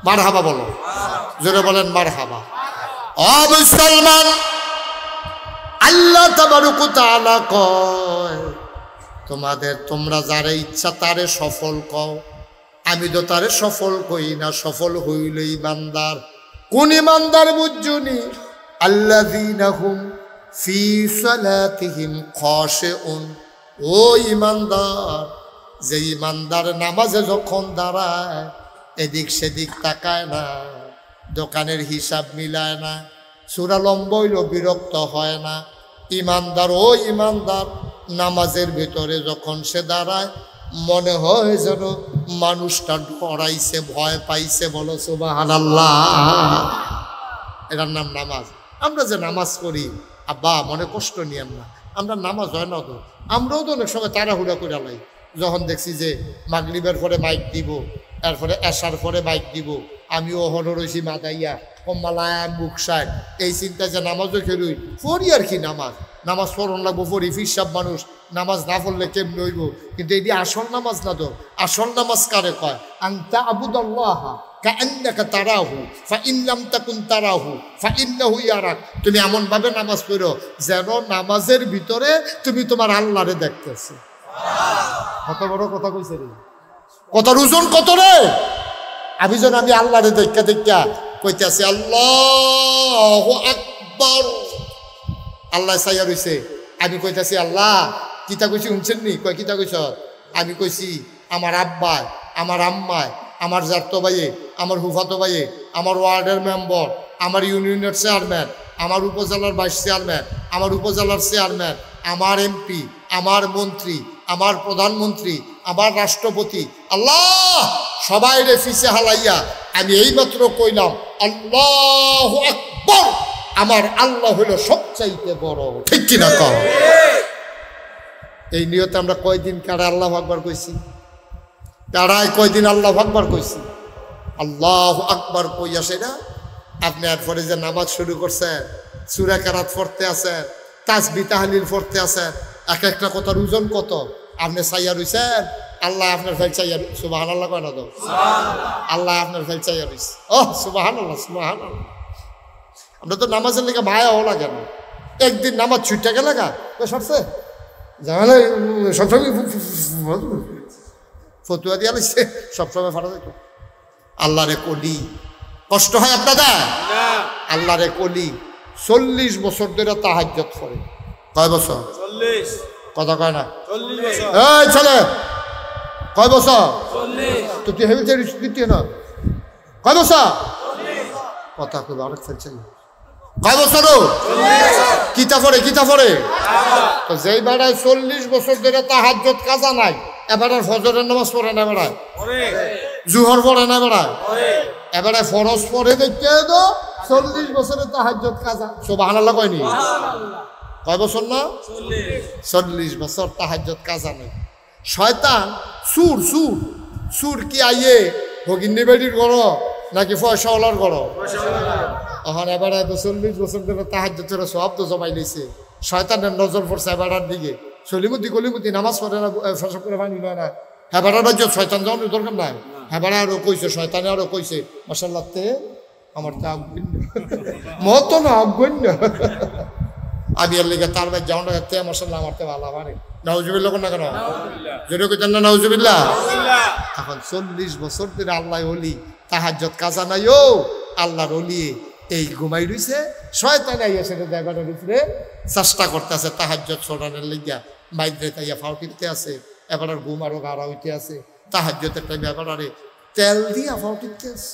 মারহাবা বলো, জোরে বলেন মারহাবা। ও মুসলমান, আল্লাহ তাবারক ওয়া তাআলা কয় তোমরা যারে ইচ্ছা তারে সফল কও, আমি তো তারে সফল কই না, সফল হইল ইমানদার। কোন ইমানদার বুঝুনি? আল্লাযীনা হুম ফি সালাতিহিম খাশিউন। ও ইমানদার, যে ইমানদার নামাজে যখন দাঁড়ায় এদিক সেদিক তাকায় না, দোকানের হিসাব মিলায় না, সূরা লম্বা হইলেও বিরক্ত হয় না। ইমানদার, ও ইমানদার নামাজের ভিতরে যখন সে দাঁড়ায় মনে হয় যেন মানুষটা ডরাইছে, ভয় পাইছে। বলো সুবহানাল্লাহ। এটার নাম নামাজ। আমরা যে নামাজ করি, আব্বা মনে কষ্ট নিয়েন না, আমরা নামাজ হয় না তো, আমরাও তো অনেক সময় তাড়াহুড়া করে লাই। যখন দেখছি যে মাগরিবের পরে মাইক দিব, এরপরে এশার পরে মাইক দিব, আমিও হলো রয়েছি মাদাইয়া কম্মালায় মুখ সায়, এই চিন্তা যে নামাজও খেলুই পড়ি আর কি। নামাজ পড়ন লাগবো, পড়ি ফিরসাব মানুষ, নামাজ না পড়লে কেমনি হইব? কিন্তু এটি আসল নামাজ না তো। আসল নামাজ কারে কয়? আনতা আবুদাল্লাহ কাআন্নাকা তারাহু ফাইন লাম তাকুন তারাহু ফাইন্নাহু ইয়ারাক। তুমি এমন ভাবে নামাজ পড়ো যেন নামাজের ভিতরে তুমি তোমার আল্লাহরে দেখতেছো। কত বড় কথা কইছে রে, কত ওজন কত রে। আমি যেন আমি আল্লাহরে দেখা কইতেছি আল্লাহু আকবার, আল্লাহ সাইয়া রইছে, আমি কইতাছি আল্লাহ কিতা কইছি শুনছেন নি? কয় কিতা কইছ? আমি কইছি আমার আব্বা, আমার আম্মায়, আমার জাতো ভাইয়ে, আমার হুফাতো ভাইয়ে, আমার ওয়ার্ডের মেম্বার, আমার ইউনিয়নের চেয়ারম্যান, আমার উপজেলার ভাইস চেয়ারম্যান, আমার উপজেলার চেয়ারম্যান, আমার এমপি, আমার মন্ত্রী, আমার প্রধানমন্ত্রী, আমার রাষ্ট্রপতি, আল্লাহ সবাই রে ফিসে হালাইয়া আমি এইমাত্র কইলাম আল্লাহু আকবার, আমার আল্লাহ হলো সবচাইতে বড়। ঠিক কিনা কও? এই নিয়তে আমরা কয়দিন কারা আল্লাহু আকবার কইছি? কারাই কয়দিন আল্লাহু আকবার কইছি? আল্লাহু আকবার কইয়া সেটা আপনি এরপরে যে নামাজ শুরু করছেন, সূরা কেরাত পড়তে আছেন, তাসবিহ তাহলিল পড়তে আছেন, এক একটা কথার ওজন কত? আপনি চাইয়া রইছেন, আল্লাহ আপনার ফেল চাইয়া। সুবহানাল্লাহ কয় না তো? আল্লাহ আপনার ফেল চাইয়া রইছে। ওহ সুবহানাল্লাহ, সুবহানাল্লাহ। আমরা তো নামাজের লেগে মায়াও লাগে না। একদিন নামাজ ছুটে গেলে গা সরছে জানালে সবসময় ফতুয়া দিয়া লাগছে, সবসময় ফাটা যেত। আল্লাহ রে কলি কষ্ট হয় আপনাদের? আল্লাহ রে কলি 40 বছর ধরে তাহাজ্জুদ করে। কয় বছর? 40। কথা কয় না? 40 বছর। এই ছেলে কয় বছর? 40। তো তুই হেবি দিতে না কয় বছর? 40। কথা কইবা অনেক ফেলছে। কয় বছর? 40। কিতা পড়ে তো যেই বেড়ায় 40 বছর ধরে তাহাজ্জুদ কাজা নাই, এবারে ফজরের নামাজ পড়ে না, বেড়ায় জুহর পড়ে না, বেড়ায় এবারে ফরজ পড়ে দেখতে তো 40 বছরে তাহাজ্জুদ কাজা। সুবহানাল্লাহ কয়নি? কয় বছর না? 40 বছর তাহাজ্জুদ কাজা নেই। শয়তান সুর কি আইয়ে ভগিনী বেডির গড় নাকি পয়সাওয়ালার গড়? এখন এবারে 40 বছর ধরে তাহাজ্জুদের সব তো জমাই লইছে। শয়তানের নজর পড়ছে এবারের দিকে। গলিমুতি নামাজ পড়ে না, ফসব করে পানি লয় না। হেবারের রাজ্য শয়তান যাওয়ার দরকার নাই। হেবারে আরো কইছে, শয়তানে আরো কইছে মাশাআল্লাহ তে আমার তা মত না অজ্ঞন্য আমি এর লেগে তার ভাই যাও না মশাল্লাহ মারতে ভালো পারে নাউজুবিল্লাহ কোন না কেন যদি কেন না নাউজুবিল্লাহ এখন 40 বছর ধরে আল্লাহ ওলি তাহাজ্জুদ কাজা নাই ও আল্লাহর ওলি এই ঘুমাই রইছে শয়তান আইয়া সেটা দেবারের উপরে চেষ্টা করতেছে তাহাজ্জুদ ছড়ানোর লাগিয়া মাইদ্রে তাইয়া ফাউটিতে আছে এবার আর ঘুম আরো গাড়া হইতে আছে তাহাজ্জুদের টাইমে এবার আরে তেল দিয়া ফাউটিতে আছে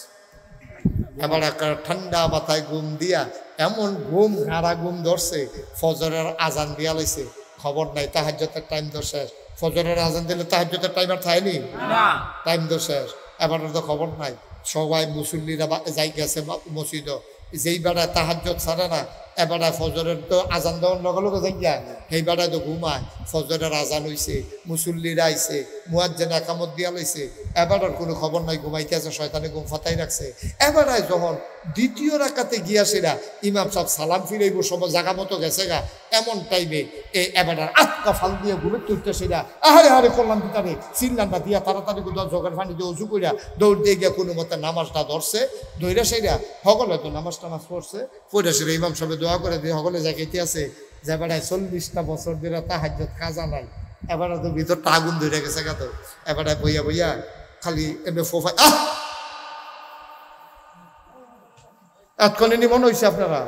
এবার একটা ঠান্ডা মাথায় ঘুম দিয়া এমন ঘুম গাড়া ঘুম ধরছে ফজরের আজান দিয়া লাইছে খবর নাই তাহাজ্জুদের টাইম তো শেষ ফজরের আজান দিলে তাহাজ্জুদের টাইম আর থাইনি না টাইম তো শেষ এবার তো খবর নাই সবাই মুসল্লিরা যাই গেছে মসজিদ যেই বেড়ায় তাহাজ্জুদ ছাড়ে না এবারে ফজরের তো আজান দেওয়ার লগে লগে যাই যায় সেই বেড়ায় তো ঘুমায় ফজরের আজান হইছে মুসল্লিরা আইছে মুয়াজ্জিন একামত দিয়া লইছে এবারের কোনো খবর নাই ঘুমাইতে আছে শয়তানে ঘুম ফাতাই রাখছে এবারে যখন দ্বিতীয় রাকাতে গিয়াছিরা ইমাম সাহেব সালাম ফিরাইব সব জায়গা মতো গেছে গা এমন টাইমে এবারে আটকা ফাল দিয়ে ঘুমে তুলতেছিরা আহারে হারে করলাম ভিতরে চিল্লান্না দিয়া তাড়াতাড়ি কোথাও জোগাড় পানি দিয়ে উঁচু করিয়া দৌড় দিয়ে গিয়া কোনো মতে নামাজটা ধরছে দৈরা সেরা সকলে তো নামাজ টামাজ পড়ছে পড়ে সেরা ইমাম সাহেব দোয়া করে দিয়ে সকলে জায়গাতে আছে যে বেড়ায় 40টা বছর ধরে তাহাজ্জুদ কাজা নাই এবারে তো ভিতরটা আগুন ধরে গেছে গা তো এবারে বইয়া বইয়া খালি এমনি ফোফাই এতক্ষণে মনে হয়েছে আপনারা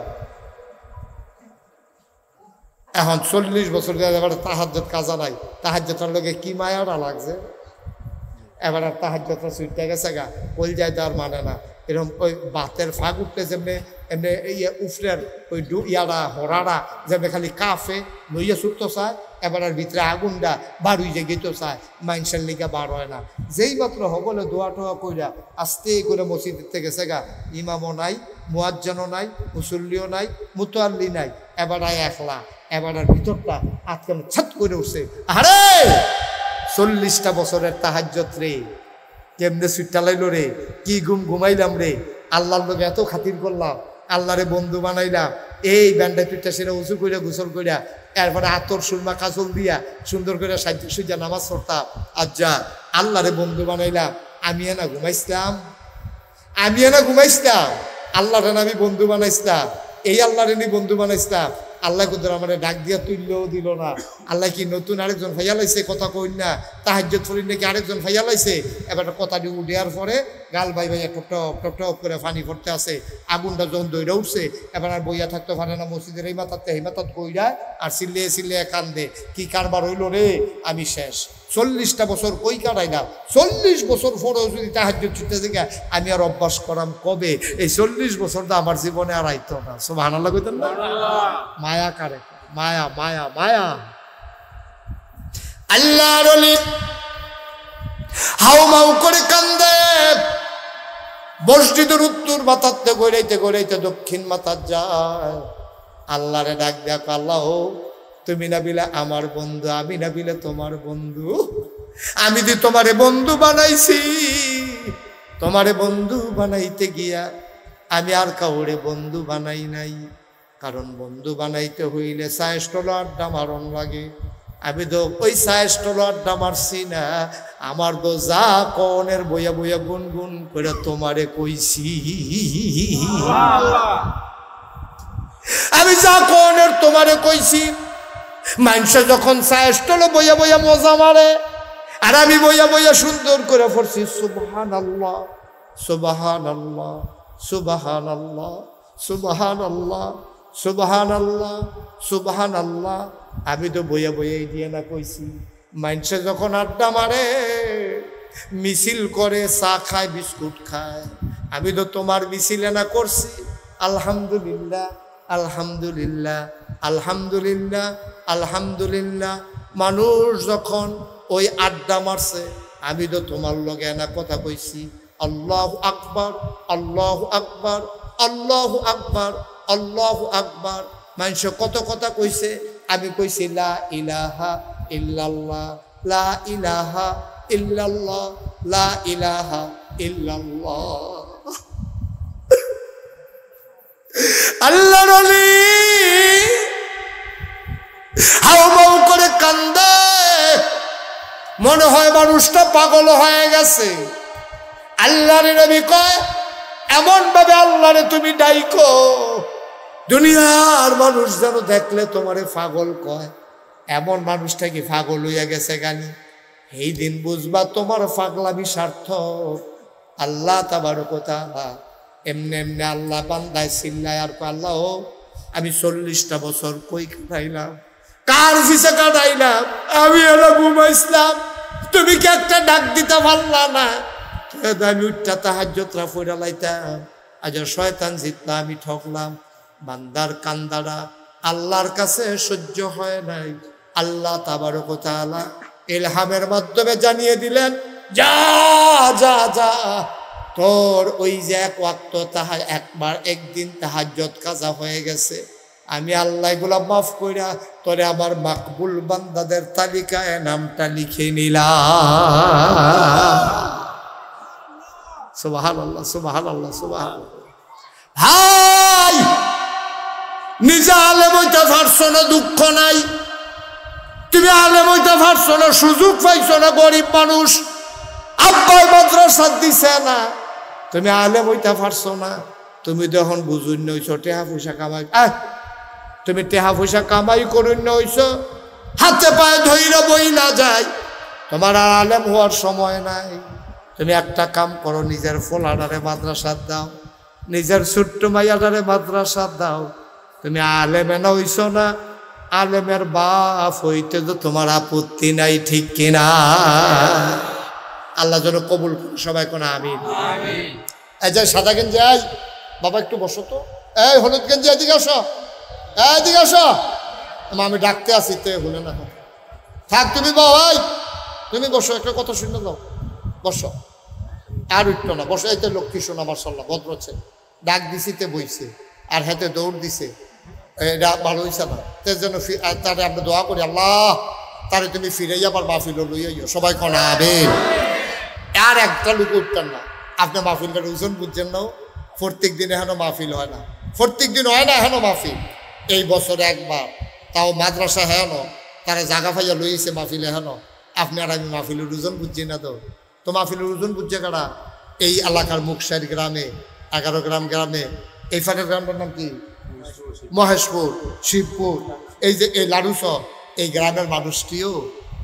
এখন 40 বছর ধরে এবারে তাহাজ্জুদ কাজা নাই তাহাজ্জুদের লগে কি মায়াটা লাগছে এবার আর তাহাজ্জুদটা ছুটতে গেছে গা কল যায় তার মানে না এরকম ওই বাতের ফাঁক উঠতে যেমনি এমনি ইয়ে উফরের ওই ইয়ারা হরারা যেমনি খালি কাফে লইয়া ছুটতে চায় এবার আর ভিতরে আগুনটা বাড়ুই যে গেতে চায় মাইনসের লিগা বার হয় না যেই মাত্র হবলে দোয়া টোয়া কইরা আস্তে করে মসজিদের গেছে গা ইমামও নাই মুয়াজ্জিনও নাই মুসল্লিও নাই মুতাল্লি নাই এবার আর একলা এবার আর ভিতরটা আজকে ছাত করে উঠছে আরে 40টা বছরের তাহাজ্জুদ রে কেমনে সুইটটা লাইলো রে কি ঘুমাইলাম রে আল্লাহর লোক এত খাতির করলাম আল্লাহরে বন্ধু বানাইলাম এই ব্যান্ডা পিঠটা সেটা উঁচু করে গোসল করিয়া এরপরে আতর সুরমা কাজল দিয়া সুন্দর করে সাহিত্য সুজা নামাজ পড়তাম আর যা আল্লাহরে বন্ধু বানাইলাম আমি না ঘুমাইছিলাম আল্লাহরে আমি বন্ধু বানাইছিলাম এই আল্লাহরে নি বন্ধু বানাইছিলাম আল্লাহ কুদর আমার ডাক দিয়া তুললেও দিল না আল্লাহ কি নতুন আরেকজন ভাইয়া লাইছে কথা কই না তাহাজ্জুদ পড়ি নাকি আরেকজন ভাইয়া লাইছে এবার কথাটি উঠেয়ার পরে গাল ভাই ভাইয়া টপ করে পানি পড়তে আসে আগুনটা যখন দইরা উঠছে এবার আর বইয়া থাকতে পারে না মসজিদের এই মাথাতে এই মাথাত কইরা আর চিল্লিয়ে কান্দে কি কারবার হইল রে আমি শেষ 40টা বছর কই কাটাইলাম 40 বছর পরেও যদি তাহাজ্জুদ ছুটতে থেকে আমি আর অভ্যাস করাম কবে এই 40 বছরটা আমার জীবনে আর আইতো না সুবহানাল্লাহ কইতেন না মায়া কারে মায়া মায়া মায়া আল্লাহর ওলি হাউমাউ করে কান্দে মসজিদের উত্তর মাথাতে গড়াইতে দক্ষিণ মাথার যায় আল্লাহরে ডাক দেখো আল্লাহ তুমি না বিলে আমার বন্ধু আমি না বিলে তোমার বন্ধু আমি যে তোমারে বন্ধু বানাইছি তোমারে বন্ধু বানাইতে গিয়া আমি আর কাউরে বন্ধু বানাই নাই কারণ বন্ধু বানাইতে হইলে সায়স্টল আড্ডা মারণ লাগে আমি তো ওই সায়স্টল আড্ডা মারছি না আমার তো যা কনের বইয়া বইয়া গুনগুন করে তোমারে কইছি আমি যা কনের তোমারে কইছি মানুষে যখন সায়স্টল বইয়া বইয়া মজা মারে আর আমি বইয়া বইয়া সুন্দর করে পড়ছি সুবহানাল্লাহ সুবহানাল্লাহ সুবহানাল্লাহ সুবহানাল্লাহ সুবহানাল্লাহ সুবহানাল্লাহ আমি তো বইয়া বইয়াই দিয়ে না কইছি মানুষে যখন আড্ডা মারে মিছিল করে চা খায় বিস্কুট খায় আমি তো তোমার মিছিলে না করছি আলহামদুলিল্লাহ আলহামদুলিল্লাহ আলহামদুলিল্লাহ আলহামদুলিল্লাহ মানুষ যখন ওই আড্ডা মারছে আমি তো তোমার লগে না কথা কইছি আল্লাহু আকবার আল্লাহু আকবার আল্লাহু আকবার আল্লাহু আকবার মানুষ কত কথা কইছে আমি কইছি লা ইলাহা ইল্লাল্লাহ লা ইলাহা ইল্লাল্লাহ লা ইলাহা ইল্লাল্লাহ আল্লাহর ওলি হাউমাউ করে কান্দে মনে হয় মানুষটা পাগল হয়ে গেছে আল্লাহর নবী কয় এমন ভাবে আল্লাহরে তুমি ডাইকো দুনিয়ার মানুষ যেন দেখলে তোমারে পাগল কয়। এমন মানুষটা কি পাগল হইয়া গেছে গানি, এই দিন বুঝবা তোমার পাগলামি সার্থক। আল্লাহ তাবারক ওয়া তাআলা এমনি এমনি আল্লাহ বান্দায় চিল্লায় আর আল্লাহ আমি 40টা বছর কই কাটাইলাম, কার পিছে কাটাইলাম, আমি এলো ঘুমাইছিলাম, তুমি কি একটা ডাক দিতে পারলা না? আমি উঠটা তাহাজ্জুদ পড়া লাইতাম, আজ শয়তান জিতলা, আমি ঠকলাম। বান্দার কান্দারা আল্লাহর কাছে সহ্য হয় নাই। আল্লাহ তাবারক ওয়া তাআলা ইলহামের মাধ্যমে জানিয়ে দিলেন, যা যা যা তোর ওই যে এক ওয়াক্ত একবার একদিন তাহাজ্জুদ কাজা হয়ে গেছে, আমি আল্লাহ এগুলা মাফ কইরা তোরে আমার মাকবুল বান্দাদের তালিকায় নামটা লিখে নিলাম। সুবহানাল্লাহ সুবহানাল্লাহ সুবহানাল্লাহ। ভাই নিজে আলেম হইতে পারছো না, দুঃখ নাই। তুমি আলেম হইতে পারছো না, সুযোগ পাইছো না, গরিব মানুষ, আব্বাই মাদ্রাসা দিছে না, তুমি আলেম হইতে পারছো না। তুমি যখন বুঝুন নইছো টেহা পয়সা কামাই, তুমি টেহা পয়সা কামাই করুন নইছো, হাতে পায়ে ধইরা বইলা যায়, তোমার আর আলেম হওয়ার সময় নাই। তুমি একটা কাম করো, নিজের ফোলাডারে মাদ্রাসা দাও, নিজের ছোট্ট মাইয়াডারে মাদ্রাসা দাও। তুমি আলেমে না হইছো না, আলেমের বাপ হইতে তো তোমার আপত্তি নাই, ঠিক কিনা? আল্লাহ যেন কবুল করে, সবাই কোন আমিন। এই যে সাদা গেঞ্জি, আই বাবা একটু বসো তো, এই হলুদ গেঞ্জি এদিকে আসো, এদিকে আসো, আমি ডাকতে আসি তো হলে না থাক, তুমি ভাই তুমি বসো, একটা কথা শুনে দাও, বসো, আর উঠতো না, বসো। এই তো লক্ষ্মী শোনা মাশাআল্লাহ ভদ্র আছে, ডাক দিছিতে বইছে আর হাতে দৌড় দিছে, এটা ভালো হয়েছে না, তার জন্য তারে আমরা দোয়া করি, আল্লাহ তারে তুমি ফিরে আবার মাহফিল লইয়াইও, সবাই কোন আবেন। আর একটা লোক উঠতেন না, আপনি মাহফিলটার ওজন বুঝছেন না, প্রত্যেক দিন এখনো মাহফিল হয় না, প্রত্যেক দিন হয় না এখনো মাহফিল, এই বছরে একবার, তাও মাদ্রাসা হেন তারা জাগা ফাইয়া লইছে মাহফিল এখনো, আপনি আর আমি মাহফিলের ওজন বুঝছি না। তো মাহফিলের ওজন বুঝছে কারা? এই এলাকার মুকসার গ্রামে, 11 গ্রাম গ্রামে, এই ফাঁকের গ্রামটার নাম কি? মহেশপুর, শিবপুর, এই যে এই লাড়ুস, এই গ্রামের মানুষটিও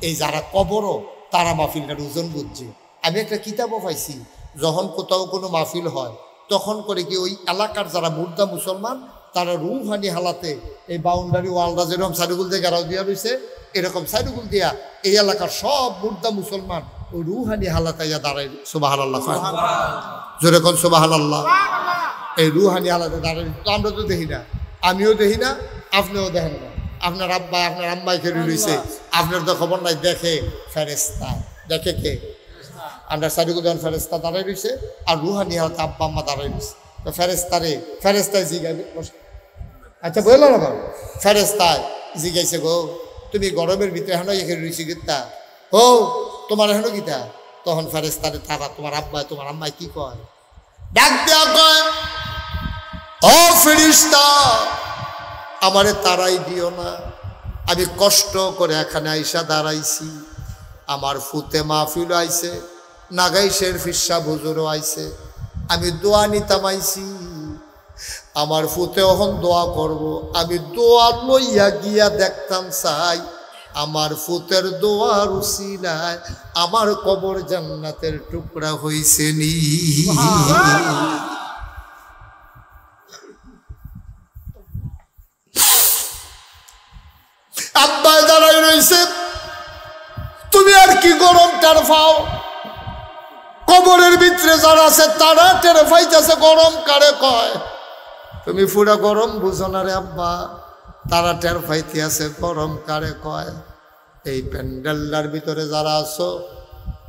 এই যারা কবরও তারা মাহফিলটার ওজন বুঝছে। আমি একটা কিতাবও পাইছি, যখন কোথাও কোনো মাহফিল হয় তখন করে কি ওই এলাকার যারা মুর্দা মুসলমান তারা রুহানি হালাতে এই বাউন্ডারি ওয়ালটা যেরকম সাইডুগুল দিয়ে গাড়াও দিয়া রয়েছে, এরকম সাইডুগুল দিয়া এই এলাকার সব মুর্দা মুসলমান ওই রুহানি হালাতাইয়া দাঁড়ায়। সুবহানাল্লাহ, জোরে কোন সুবহানাল্লাহ। এই রুহানি হালাতে দাঁড়ায়, আমরা তো দেখি না, আমিও দেখি না, আপনিও দেখেন না, আপনার আব্বা আপনার আম্মাই খেলে রয়েছে, আপনার তো খবর নাই, দেখে ফেরেস্তা, দেখে কে? আমরা সাইডুগুল যখন ফেরেস্তা দাঁড়ায় রয়েছে আর রুহানি হালাতে আব্বা আম্মা দাঁড়ায় রয়েছে, তো ফেরেস্তায় জিগাইবে, আচ্ছা বললো না বাবা, ফেরেস্তায় জিগাইছে, গো তুমি গরমের ভিতরে হেন এখানে রুচি গীতা, ও তোমার হেন গীতা? তখন ফেরেস্তারে তারা তোমার আব্বা তোমার আম্মাই কি কয়? ডাক দেওয়া কয়, ও ফেরেশতা আমারে তারাই দিও না, আমি কষ্ট করে এখানে আইসা দাঁড়াইছি, আমার ফুতে মাহফিল আইছে, নাগাইশের ফিসা হুজুরও আইছে, আমি দোয়া নিতাম আইছি, আমার ফুতে এখন দোয়া করব, আমি দোয়া লইয়া গিয়া দেখতাম চাই আমার ফুতের দোয়ার উসিলায় আমার কবর জান্নাতের টুকরা হইছে নি। আব্বা দাঁড়াই রইছে, তুমি আর কি গরম টের পাও? কবরের ভিতরে যারা আছে তারা টের পাইতেছে গরম কারে কয়। তুমি পুরা গরম বুঝো না রে আব্বা, তারা টের পাইতে আছে গরম কারে কয়। এই প্যান্ডেলটার ভিতরে যারা আছো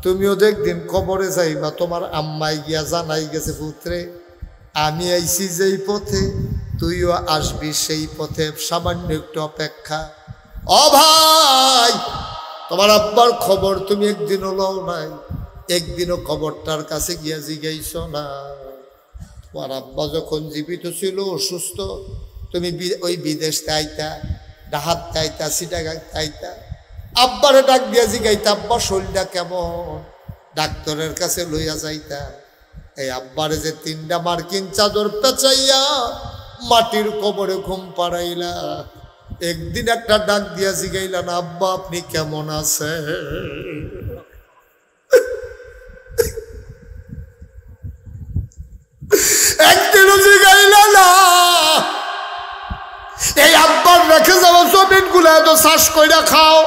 তুমিও একদিন কবরে যাইবা, তোমার আম্মাই গিয়া জানাই গেছে, পুত্রে আমি আইছি যেই পথে তুইও আসবি সেই পথে, সামান্য একটু অপেক্ষা। ও ভাই, তোমার আব্বার খবর তুমি একদিনও লও নাই, একদিনও খবরটার কাছে গিয়া জিগাইছ না। তোমার আব্বা যখন জীবিত ছিল অসুস্থ, তুমি ওই বিদেশ আইতা, ডাহাত আইতা, চিটাগাং আইতা, আব্বারে ডাক দিয়া জিগাইতা আব্বা শরীরটা কেমন, ডাক্তারের কাছে লইয়া যাইতা। এই আব্বারে যে 3টা মার্কিন চাদর পেঁচাইয়া মাটির কবরে ঘুম পাড়াইলা, একদিন একটা ডাক দিয়া জিগাইলা না, আব্বা আপনি কেমন আছেন? একদিনও জিগাইলা না। এই আব্বার রেখে যাওয়া জমিন গুলা এত চাষ কইরা খাও,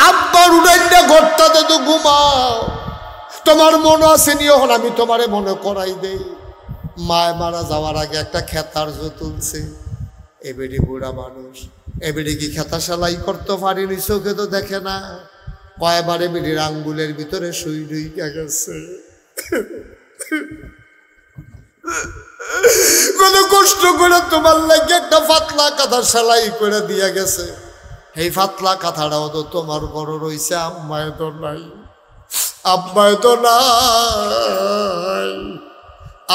আব্বার উড়াইয়া ঘরটাতে তো ঘুমাও। তোমার মনে আছে নিয়ে হল আমি তোমারে মনে করাই দেই, মায় মারা যাওয়ার আগে একটা খেতার জো তুলছে। এবেডি বুড়া মানুষ, এবেডি কি খেতা সেলাই করতে পারিনি, চোখে তো দেখে না। কয়বারে বেডির আঙ্গুলের ভিতরে সুই ঢুইকা গেছে। কত কষ্ট করে তোমার লাগে একটা পাতলা কাঁথা সেলাই করে দিয়া গেছে। এই পাতলা কাঁথাটাও তো তোমার বড় রয়েছে, আম্মায় তো নাই, আব্বায় তো নাই।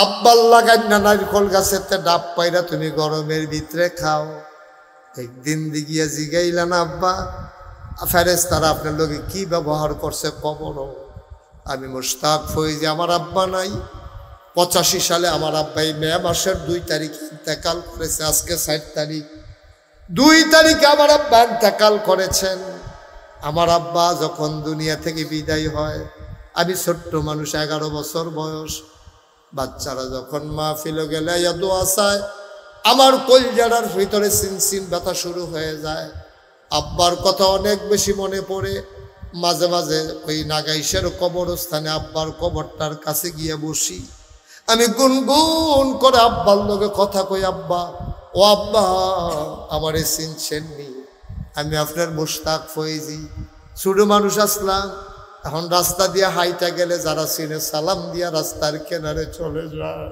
আব্বার লাগাই না নারকল গাছের ডাব পাইরা তুমি গরমের ভিতরে খাও। একদিন দিগিয়া জিগাইলা না, আব্বা ফেরেশতারা আপনার লোকে কি ব্যবহার করছে কবর? আমি মুশতাক ফৈজি, আমার আব্বা নাই। 85 সালে আমার আব্বা এই মে মাসের 2 তারিখে ইন্তেকাল করেছে। আজকে 7 তারিখ, 2 তারিখে আমার আব্বা ইন্তেকাল করেছেন। আমার আব্বা যখন দুনিয়া থেকে বিদায় হয়, আমি ছোট্ট মানুষ, 11 বছর বয়স। বাচ্চারা যখন মাহফিলে গেলে দোয়া চায়, আমার কলজাটার ভিতরে সিনসিন ব্যথা শুরু হয়ে যায়। আব্বার কথা অনেক বেশি মনে পড়ে। মাঝে মাঝে ওই নাগাইশের কবরস্থানে আব্বার কবরটার কাছে গিয়ে বসি। আমি গুনগুন করে আব্বার লোকে কথা কই, আব্বা ও আব্বা আমারে চিনছেননি, আমি আপনার মুশতাক ফৈজি, ছোট মানুষ আসলাম। এখন রাস্তা দিয়ে হাইটা গেলে যারা চিনে সালাম দিয়া রাস্তার কিনারে চলে যায়।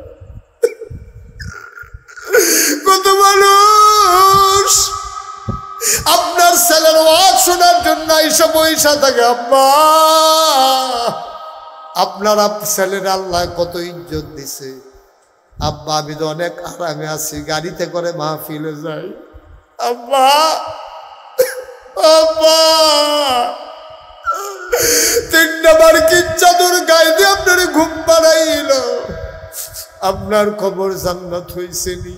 কত মানুষ আপনার ছেলের ওয়াজ শোনার জন্য এসে বইসা থাকে। আব্বা আপনার ছেলের আল্লাহ কত ইজ্জত দিছে। আব্বা আমি তো অনেক আরামে আছি, গাড়িতে করে মাহফিলে যাই। আব্বা আব্বা 3টা মার্কিন চাদর গায়ে দিয়ে আপনার ঘুম পাড়াইল। আপনার খবর জান্নাত হইছেনি,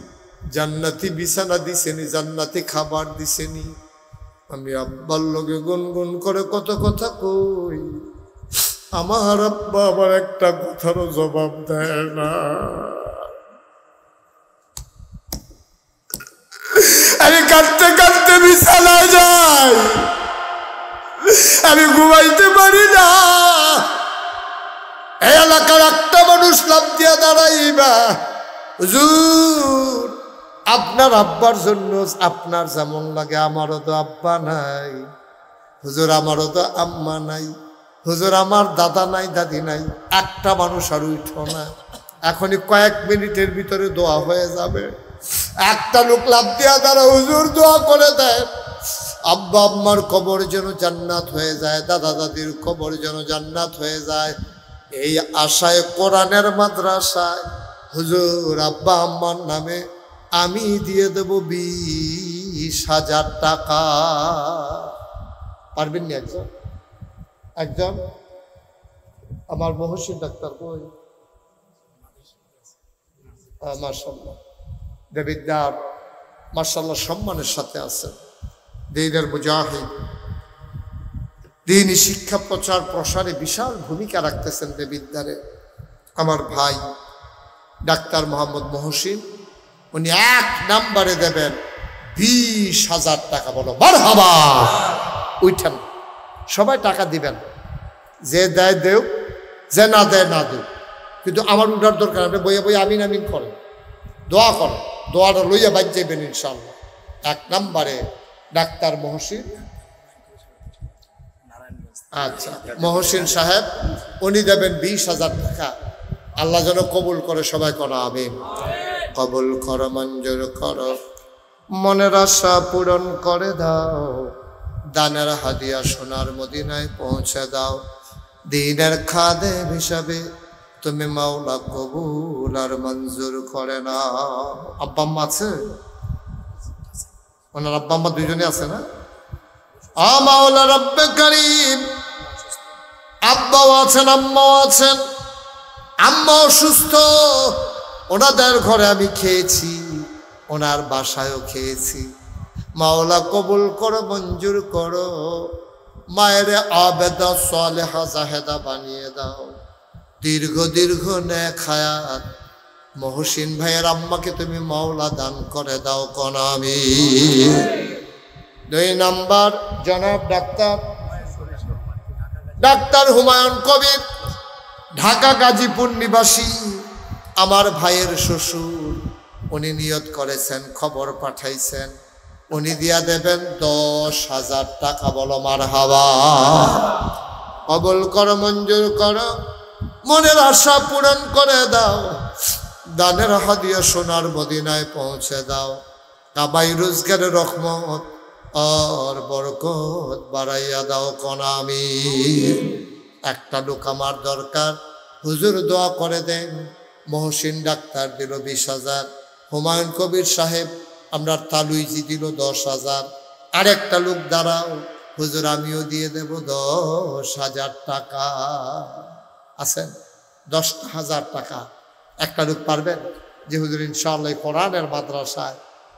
জান্নাতি বিছানা দিছেনি, জান্নাতি খাবার দিছেনি। আমি আব্বার লগে গুনগুন করে কত কথা কই, আমার আব্বা আবার একটা কথারও জবাব দেয় না। আমি কাঁদতে কাঁদতে বিছানা যাই, আমি ঘুমাইতে পারি না। এই এলাকার একটা মানুষ লাভ দিয়া দাঁড়াইবা, হুজুর আপনার আব্বার জন্য আপনার যেমন লাগে আমারও তো আব্বা নাই, হুজুর আমারও তো আম্মা নাই, হুজুর আমার দাদা নাই দাদি নাই। একটা মানুষ আর উঠো না, এখনই কয়েক মিনিটের ভিতরে দোয়া হয়ে যাবে। একটা লোক লাভ দিয়া দাঁড়া, হুজুর দোয়া করে দেয় আব্বা আম্মার কবর যেন জান্নাত হয়ে যায়, দাদা দাদির কবর যেন জান্নাত হয়ে যায়। এই আশায় কোরআনের মাদ্রাসায় হুজুর আব্বা আম্মার নামে আমি দিয়ে দেব 20,000 টাকা। পারবেন না? একজন আমার মহসিন ডাক্তার কই, মাশাআল্লাহ দেবিদ্দার মাশাআল্লাহ সম্মানের সাথে আছেন, দ্বীনের মুজাহিদ, দ্বীনি শিক্ষা প্রচার প্রসারে বিশাল ভূমিকা রাখতেছেন দেবিদ্দারে। আমার ভাই ডাক্তার মোহাম্মদ মহসিন, উনি 1 নম্বরে দেবেন 20,000 টাকা। বলো মারহাবা। উঠেন, সবাই টাকা দিবেন, যে দেয় দেও, যে না দেয় না দেও, কিন্তু আমার উঠার দরকার। আপনি বইয়ে বইয়ে আমিন আমিন করেন, দোয়া করেন, দোয়াটা লইয়া বাদ যাইবেন ইনশাল্লাহ। 1 নম্বরে ডাক্তার মহসিন, আচ্ছা মহসিন সাহেব, উনি দেবেন 20,000 টাকা। আল্লাহ যেন কবুল করে, সবাই করো আমিন। কবুল করো, মঞ্জুর করো, মনের আশা পূরণ করে দাও, দানের হাদিয়া সোনার মদিনায় পৌঁছে দাও। দ্বীনের খাদেম হিসাবে তুমি মাওলা কবুল আর মঞ্জুর করে না। আব্বা আম্মা আছে? ওনার আব্বা আম্মা 2জনই আছে না? মাওলা রব্বে করিম, আব্বাও আছেন আম্মাও আছেন। আম্মা আম্মা অসুস্থ, ওনাদের ঘরে আমি খেয়েছি, ওনার বাসায়ও খেয়েছি। মাওলা কবুল করো, মঞ্জুর করো, মায়ের আবেদা সালেহা জাহেদা বানিয়ে দাও, দীর্ঘ দীর্ঘ নেক হায়াত মহসিন ভাইয়ের আম্মাকে তুমি মাওলা দান করে দাও কোন আমিন। 2 নাম্বার জনাব ডাক্তার হুমায়ুন কবির, ঢাকা গাজীপুর নিবাসী, আমার ভাইয়ের শ্বশুর। উনি নিয়ত করেছেন, খবর পাঠাইছেন, উনি দিয়া দেবেন 10,000 টাকা। বলো মারহাবা। কবুল করো, মঞ্জুর করো, মনের আশা পূরণ করে দাও, দানের হাদিয়া সোনার মদিনায় পৌঁছে দাও, কামাই রোজগারের রহমত আর বরকত বাড়াইয়া দাও কোন আমিন। একটা লোক আমার দরকার, হুজুর দোয়া করে দেন। মহসিন ডাক্তার দিল 20,000, হুমায়ুন কবির সাহেব আমরা তালুইজি দিল 10,000। আরেকটা লোক দাঁড়াও, হুজুর আমিও দিয়ে দেব 10,000 টাকা। আছেন 10,000 টাকা। একটা লোক পারবেন যে হুজুর ইনশাআল্লাহ কোরআনের মাদ্রাসায়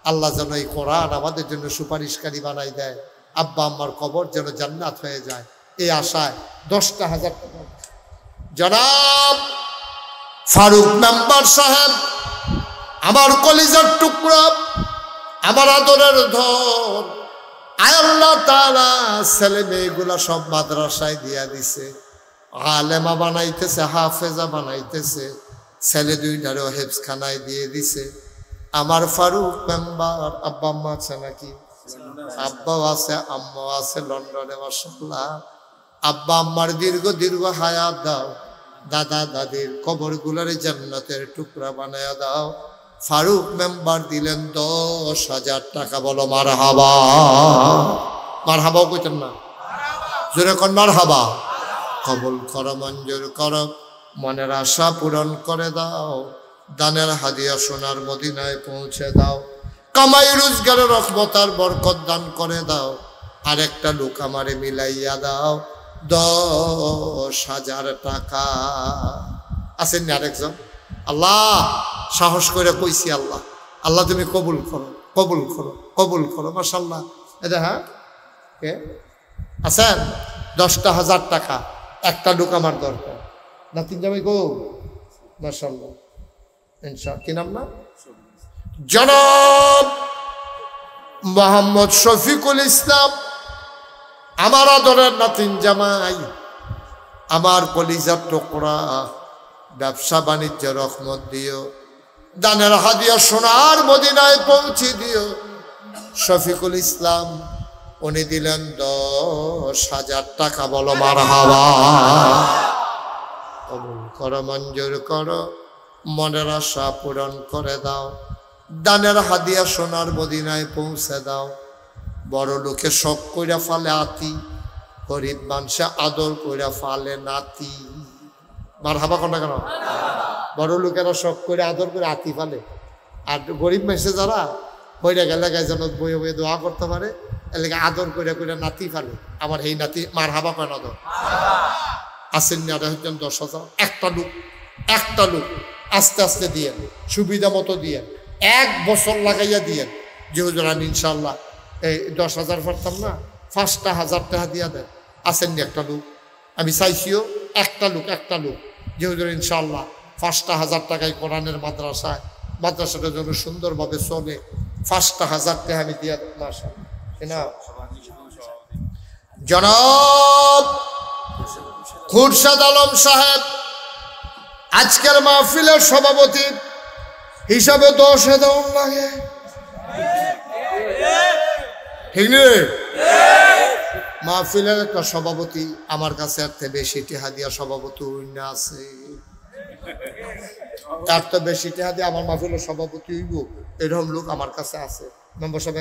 আল্লাহ যেন এই কোরআন আমাদের জন্য সুপারিশকারী বানাই দেয়, আব্বা আম্মার কবর যেন জান্নাত হয়ে যায়, এই আশায় 10,000 টাকা। জনাব ফারুক মেম্বার সাহেব, আমার কলিজার টুকরা, আমার আদরের ধন, আয় আল্লাহ তাআলা ছেলে মেয়েগুলা সব মাদ্রাসায় দিয়া দিছে, আলেমা বানাইতেছে, হাফেজা বানাইতেছে, ছেলে 2টারও হেফজখানায় দিয়ে দিছে। আমার ফারুক মেম্বার আব্বা আম্মা আছে নাকি? আব্বাও আছে, আম্মাও আছে লন্ডনে মাশাআল্লাহ। আব্বা আম্মার দীর্ঘ দীর্ঘ হায়াত দাও, দাদা দাদির কবরগুলোর জান্নাতের টুকরা বানায়া দাও। ফারুক মেম্বার দিলেন 10,000 টাকা। বলো মারহাবা। মারহাবাও কইতেন না, জোরে কোন মারহাবা। কবুল করো, মঞ্জুর করো, মনের আশা পূরণ করে দাও, দানের হাদিয়া সোনার মদিনায় পৌঁছে দাও, কামাই রোজগারের রহমত আর বরকত দান করে দাও। আরেকটা লোক আমারে মিলাইয়া দাও 10,000 টাকা। আছেন না আরেকজন? আল্লাহ সাহস করে কইছি, আল্লাহ আল্লাহ তুমি কবুল করো, কবুল করো, কবুল করো। মাশাআল্লাহ। এটা হ্যাঁ কে আছেন? 10,000 টাকা। একটা লোক আমার দরকার। নাতিন জামাই গো মাশাআল্লাহ। ইনশাআল্লাহ কি নাম না? জনাব মোহাম্মদ শফিকুল ইসলাম, আমার আদরের নাতিন জামাই, আমার কলিজার টুকরা, ব্যবসা বাণিজ্য রহমত দিও, দানের হাদিয়া সোনার মদিনায় পৌঁছে দিও। শফিকুল ইসলাম উনি দিলেন 10,000 টাকা। বলো মারহাবা। কবুল করো, মঞ্জুর করো, মনের আশা পূরণ করে দাও, দানের হাদিয়া সোনার মদিনায় পৌঁছে দাও। বড় লোকে শখ কইরা ফালে আতি, গরিব মানুষে আদর কইরা ফালে নাতি। মারহাবা কোনটা কেন? বড় লোকেরা শখ করে আদর করে আতি ফালে, আর গরিব মানুষে যারা হইরা গেলে যেন বইয়ে বইয়ে দোয়া করতে পারে, এলাকা আদর করে করে নাতি ফালে। আমার এই নাতি মারহাবা কেন আদর আসেন না? হচ্ছেন 10,000। একটা লোক আস্তে আস্তে দিয়ে, সুবিধা মতো দিয়ে, 1 বছর লাগাইয়া দিয়ে, যে হুজুর আমি ইনশাল্লাহ এই 10,000 পারতাম না, 5,000 টাকা দিয়া দেন। আসেননি একটা লোক? আমি চাইছিও একটা লোক যে হুজুর ইনশাল্লাহ 5,000 টাকায় কোরআনের মাদ্রাসাটা যেন সুন্দরভাবে চলে, 5,000 টাকা আমি দিয়া দেন। মাশাআল্লাহ। জনাব খুরশেদ আলম সাহেব আজকের মাহফিলের সভাপতি হিসাবে 10,000 লাগে, ঠিক নেই? মাহফিলের একটা সভাপতি আমার কাছে এর থেকে বেশি টিহা দিয়া সভাপতি অন্য আছে, তার তো বেশি টিহা দিয়ে আমার মাহফিলের সভাপতি হইব, এরকম লোক আমার কাছে আছে। মেম্বার সাহেব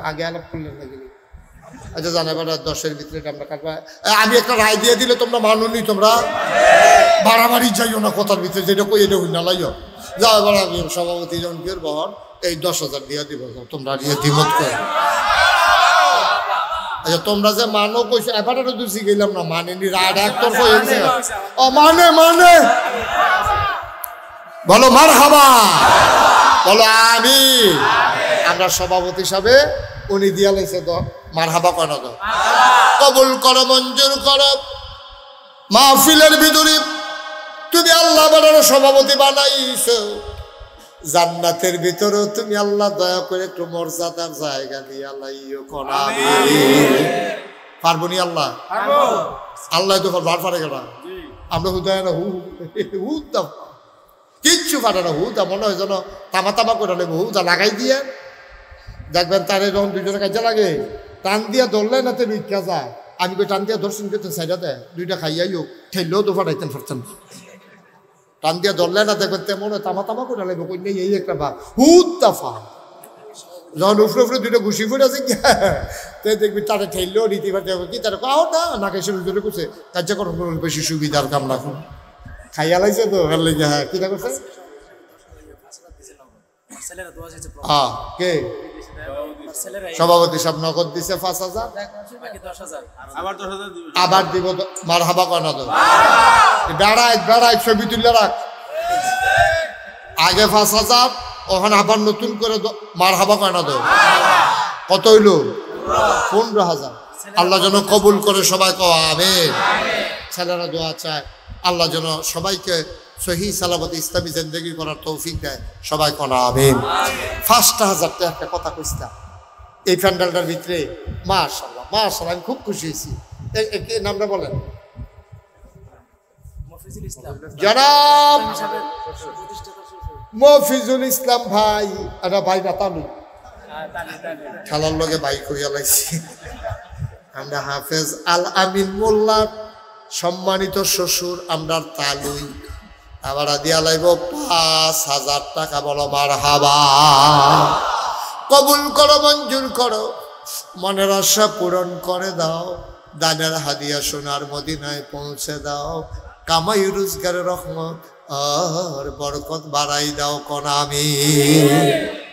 আগে আলাপ করলেন নাকি? আচ্ছা জানাবার 10-এর ভিতরে আমরা কাটবা। আমি একটা রায় দিয়ে দিলে তোমরা মাননি, তোমরা বাড়াবাড়ি যাইও না কথার ভিতরে, যেটা কই এটা হই না লাইও যা। এবার আমি সভাপতি যখন ফের বহন এই 10,000 দিয়ে দিব, তোমরা দিয়ে দ্বিমত করে। আচ্ছা তোমরা যে মানো কইছো, এবারে তো দুসি গেলাম না, মানেনি, রায় একতরফা হয়েছে। ও মানে বলো মারহাবা, বলো আমিন। আমরা সভাপতি হিসাবে উনি দিয়া লাইছে তো মারহাবা কেন তো, কবুল করো, মঞ্জুর করো। মাহফিলের ভিতরে তুমি আল্লাহ বানানো সভাপতি বানাইছো, জান্নাতের ভিতরেও তুমি আল্লাহ দয়া করে একটু মর্যাদার জায়গা দিয়ে আল্লাহ পারবো নি আল্লাহ, আল্লাহ তো বার পারে গেল, আমরা হুদায় না হুদা কিচ্ছু পারে না, হুদা মনে হয় যেন তামা তামা করে নেবো, হুদা লাগাই দিয়ে দেখবেন তারে যখন দুজনে কাজে লাগে টান দিয়া ধরলে না তো ভিক্ষা যায়। আমি কই টান দিয়া ধরছেন কিন্তু সাইডা দেয় দুইটা খাইয়াই হোক ঠেললেও তো ফাটাইতেন পারতেন, টান দিয়া ধরলে না দেখবেন তেমন তামা তামা করে লাগবে কই নেই এই একটা বা হুদ তাফা যখন উফরে উফরে দুইটা ঘুষি ফুটে আছে তো দেখবি তারা ঠেললেও রীতি পারতে হবে কি তারা কাও না না খাইছে জোরে করছে কার্যকরণ করুন বেশি সুবিধার কাম না খাইয়া লাগছে তো ভালো লেগে। হ্যাঁ কিটা করছে কে সভাপতি সব নগদ দিছে 5,000, আবার দিব মারহাবা কয়না তো বেড়াই বেড়াই ছবি তুলে রাখ, আগে 5,000 ওখানে আবার নতুন করে মারহাবা কয়না তো কত হইল 15,000। আল্লাহ যেন কবুল করে সবাই কওয়া আমিন। ছেলেরা দোয়া চায় আল্লাহ যেন সবাইকে সহি সালামতে ইসলামী জিন্দেগি করার তৌফিক দেয়, সবাই কনা আমিন। 5,000 টাকা একটা কথা কইছিলাম এই প্যান্ডেলটার ভিতরে, মাশাআল্লাহ মাশাআল্লাহ আমি খুব খুশি হয়েছি। নামটা বলেন, জনাব মফিজুল ইসলাম ভাই, এটা ভাই না তালু খেলার লগে ভাই কইয়া লাগছি। আমরা হাফেজ আল আমিন মোল্লার সম্মানিত শ্বশুর আমরা তালুই, আবার দিয়া লাগবো 5,000 টাকা। বলো মারহাবা, কবুল করো, মঞ্জুর করো, মনের আশা পূরণ করে দাও, দানের হাদিয়া সোনার মদিনায় পৌঁছে দাও, কামাই রোজগারের রহমত আর বরকত বাড়াই দাও কোন আমিন।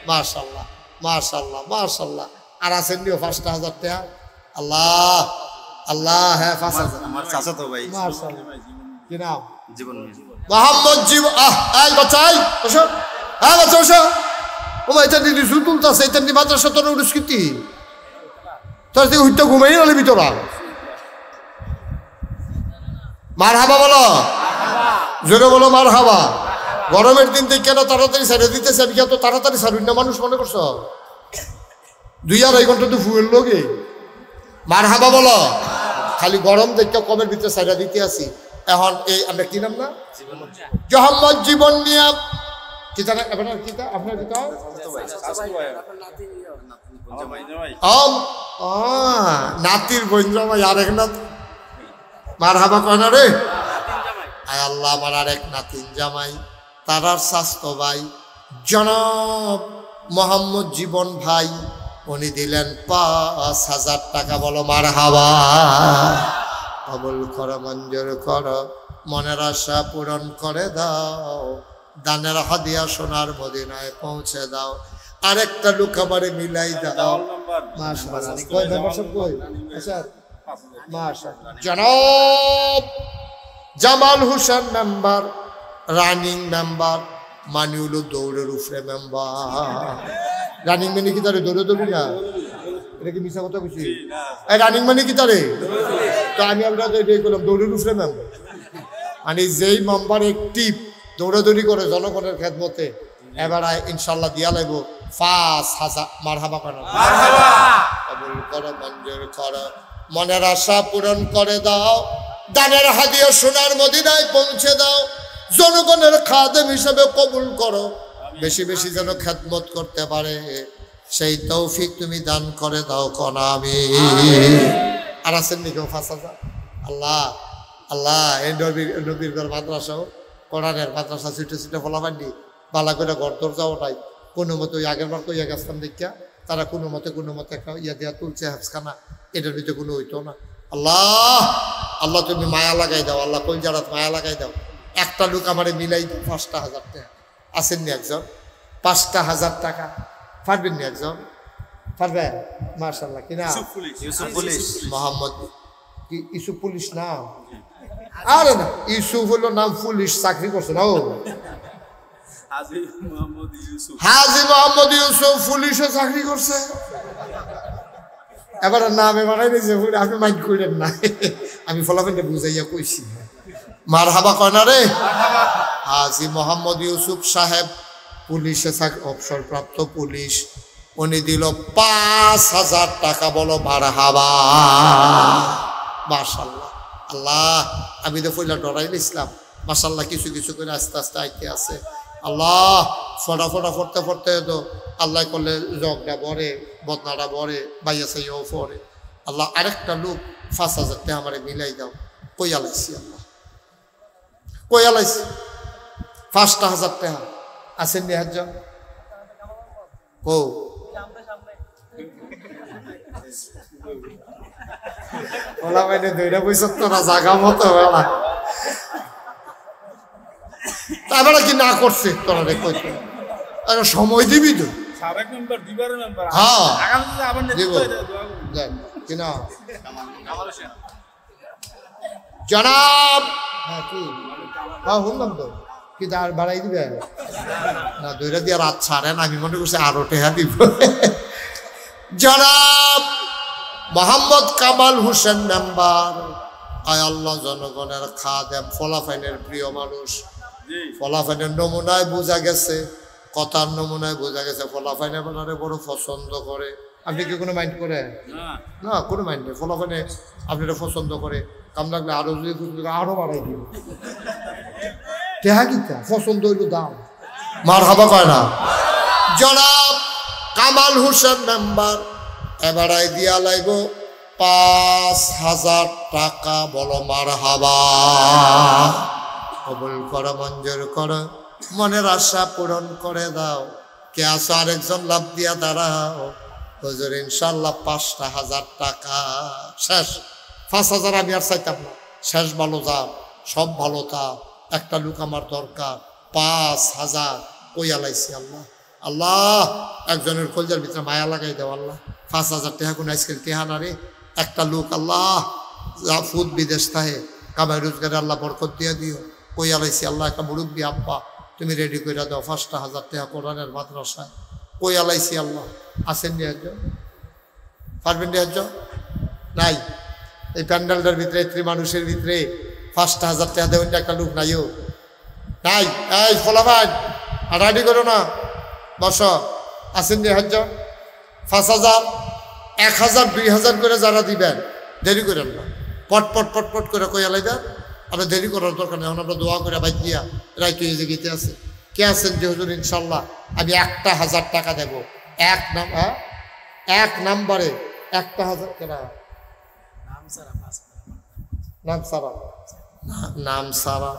মাশাআল্লাহ মাশাআল্লাহ মাশাআল্লাহ। আর আছেন নিও 5,000 টাকা। আল্লাহ আল্লাহ। হ্যাঁ 5,000 আমার চাচা তো ভাই মাশাআল্লাহ। কি নাম? জীবন মোহাম্মদ জীবন। এই বাচ্চাই বসো, হ্যাঁ বাচ্চা বসো। ও এটা দিদি সুতুল তো আছে, এটা দি মাদ্রাসা তোর উড়স্কৃতি তোর দিকে হইতে ঘুমাই নালে ভিতরা। মারহাবা বলো, জোরে বলো মারহাবা। গরমের দিন থেকে কেন তাড়াতাড়ি ছেড়ে দিতেছে, আমি তো তাড়াতাড়ি ছাড়ুন না মানুষ মনে করছো 2-2.5 ঘন্টা তো ফুয়ের লোকে। মারহাবা বলো, খালি গরম দেখতে কমের ভিতরে ছেড়ে দিতে আসি। এখন এই আমরা কি নাম না মোহাম্মদ জীবন নিয়ে কিতা না আপনার কিতা আপনার কিতা নাতির বৈন্দ্রমাই আরেক নাত। মারহাবা কয় না রে, আয় আল্লাহ আমার আরেক নাতিন জামাই তারার স্বাস্থ্য ভাই জনাব মোহাম্মদ জীবন ভাই, উনি দিলেন 5,000 টাকা। বলো মারহাবা, কবুল করো, মঞ্জুর করো, মনের আশা পূরণ করে দাও, দানের হাদিয়া সোনার মদিনায় পৌঁছে দাও। আরেকটা লোক আমারে মিলাই দাও। মাশাআল্লাহ কই মেম্বারশিপ কই? আচ্ছা মাশাআল্লাহ। জনাব Jamal Hossain member, running member, মানিউল দৌড়ের উপরে মেম্বার। রানিং মানে কি তারে দৌড়ে দৌড়ি না, এটা কি মিশা কথা বলছি? এই রানিং মানে কি তারে তো আমি আমরা করলাম দৌড়ের উপরে মেম্বার, মানে যেই মেম্বার একটিভ দৌড়াদৌড়ি করে জনগণের খেদমতে, এবার ইনশাল্লাহ দিয়া লাগবো 5,000। মারহাবা কেন? কবুল করো, মঞ্জুর করো, মনের আশা পূরণ করে দাও, দানের হাদিয়া সোনার মদিনায় পৌঁছে দাও, জনগণের খাদেম হিসেবে কবুল করো, বেশি বেশি যেন খেদমত করতে পারে সেই তৌফিক তুমি দান করে দাও কোন আমিন। আর আছেন নি কেউ 5,000? আল্লাহ আল্লাহ এই নবীর ঘর মাদ্রাসাও কোরআনের মাদ্রাসা ছুটে ছুটে ফলাবান্ডি বালা করে ঘর দরজা ওঠাই কোনো মতো ওই আগের বার তো ইয়া গেছিলাম দেখিয়া তারা কোনো মতে একটা ইয়া দেওয়া তুলছে হাফখানা, এটার ভিতরে কোনো হইতো না। আল্লাহ আল্লাহ তুমি মায়া লাগাই দাও, আল্লাহ কই যারা মায়া লাগাই দাও। একটা লোক আমারে মিলাই দাও 5,000 টাকা। আসেননি একজন 5,000 টাকা পারবেন নি একজন? পারবেন? মাশাআল্লাহ। কিনা ইউসুফ পুলিশ, মোহাম্মদ কি ইউসুফ পুলিশ নাম? আরে না, ইউসুফ হলো নাম, পুলিশ চাকরি করছে না ও। হাজী মোহাম্মদ ইউসুফ পুলিশে চাকরি করছে। এবার নামে বানাই দিয়েছে, আপনি মাইন্ড করেন না, আমি ফলাফলটা বুঝাইয়া কইছি। মার হাবা কয় না রে। হাজী মোহাম্মদ ইউসুফ সাহেব পুলিশে অবসরপ্রাপ্ত পুলিশ, উনি দিল ৫,০০০ টাকা। বলো মার হাবা। মাশাআল্লাহ। আল্লাহ, আমি তো পয়লা ডরাই নিছিলাম, মাশাআল্লাহ কিছু কিছু করে আস্তে আস্তে আইতে আছে। আল্লাহ, ফটা ফটা ফটতে ফটতে তো আল্লাহ করলে জগটা বরে, বদনাটা বরে, বাইয়া সাইয়াও পরে। আল্লাহ, আরেকটা লোক ৫,০০০ টাকা আমারে মিলাই দাও। কইয়া লাইছি আল্লাহ, কইয়া লাইছি ৫,০০০ টাকা আছেন নি হাজ ও ওলা মানে দুইটা পয়সা তো না জাগা মতো বেলা তারপরে কি না করছে তোরা রে কইতে সময় দিবি তো হ্যাঁ দিব কিনা জনাব। হ্যাঁ কি হ্যাঁ শুনলাম তো, কি আর বাড়াই দিবে না? দুইটা দিয়ে রাত ছাড়েন, আমি মনে করছি আরো টেহা দিব। জনাব মোহাম্মদ কামাল হোসেন মেম্বার, আয় আল্লাহ জনগণের খাদেম, ফলাফাইনের প্রিয় মানুষ। ফলাফাইনের নমুনায় বোঝা গেছে, কথার নমুনায় বোঝা গেছে ফলাফাইনে বেলারে বড় পছন্দ করে। আপনি কি কোনো মাইন্ড করে না? কোনো মাইন্ড নেই। ফলাফাইনে আপনারা পছন্দ করে, কাম লাগলে আরো যদি আরো বাড়াই দিব। টেহা কিতা পছন্দ হইল দাম, মার হাবা কয় না। জনাব কামাল হোসেন মেম্বার এবারাই দিয়া লাইব ৫,০০০ টাকা। বলো মার হাবা। কবুল করো, মঞ্জুর করো, মনের আশা পূরণ করে দাও। কে আসো আরেকজন লাভ দিয়া দাঁড়াও। হুজুর ইনশাল্লাহ ৫,০০০ টাকা শেষ। ৫,০০০ আমি আর চাইতাম না, শেষ ভালো যাও, সব ভালো তা। একটা লোক আমার দরকার, ৫,০০০ কইয়া লাইছি আল্লাহ। আল্লাহ, একজনের কলজার ভিতরে মায়া লাগাই দেও আল্লাহ। ৫,০০০ টাকা কোন আজকাল টেহা না রে। একটা লোক আল্লাহ ফুদ বিদেশ থাকে, কামাই রোজগারে আল্লাহ বরকত দিয়ে দিও। কইয়া লাইছি আল্লাহ, একটা মুরব্বী আব্বা তুমি রেডি করে দাও ৫,০০০ টাকা কোরআনের মাদ্রাসায়। কইয়া লাইছি আল্লাহ। আসেন নি একজন? পারবেন নি একজন? নাই। এই প্যান্ডেলটার ভিতরে এত্রি মানুষের ভিতরে ৫,০০০ টাকা দেবেন একটা লোক নাইও নাই। এই ফলাফাই আর রেডি করো না, বস। আসেন নি একজন? ৫,০০০, ১,০০০, ২,০০০ করে যারা দিবেন, দেরি করেন না। পট পট পট পট করে কইয়া লাইবেন। আমরা দেরি করার দরকার নেই, আমরা দোয়া করে বাইক দিয়া রাইট হয়ে যে গীতে আছে। কে আছেন যে হুজুর ইনশাল্লাহ আমি ১,০০০ টাকা দেবো। এক নাম্বারে ১,০০০ কেনা নাম সারা, নাম সারা।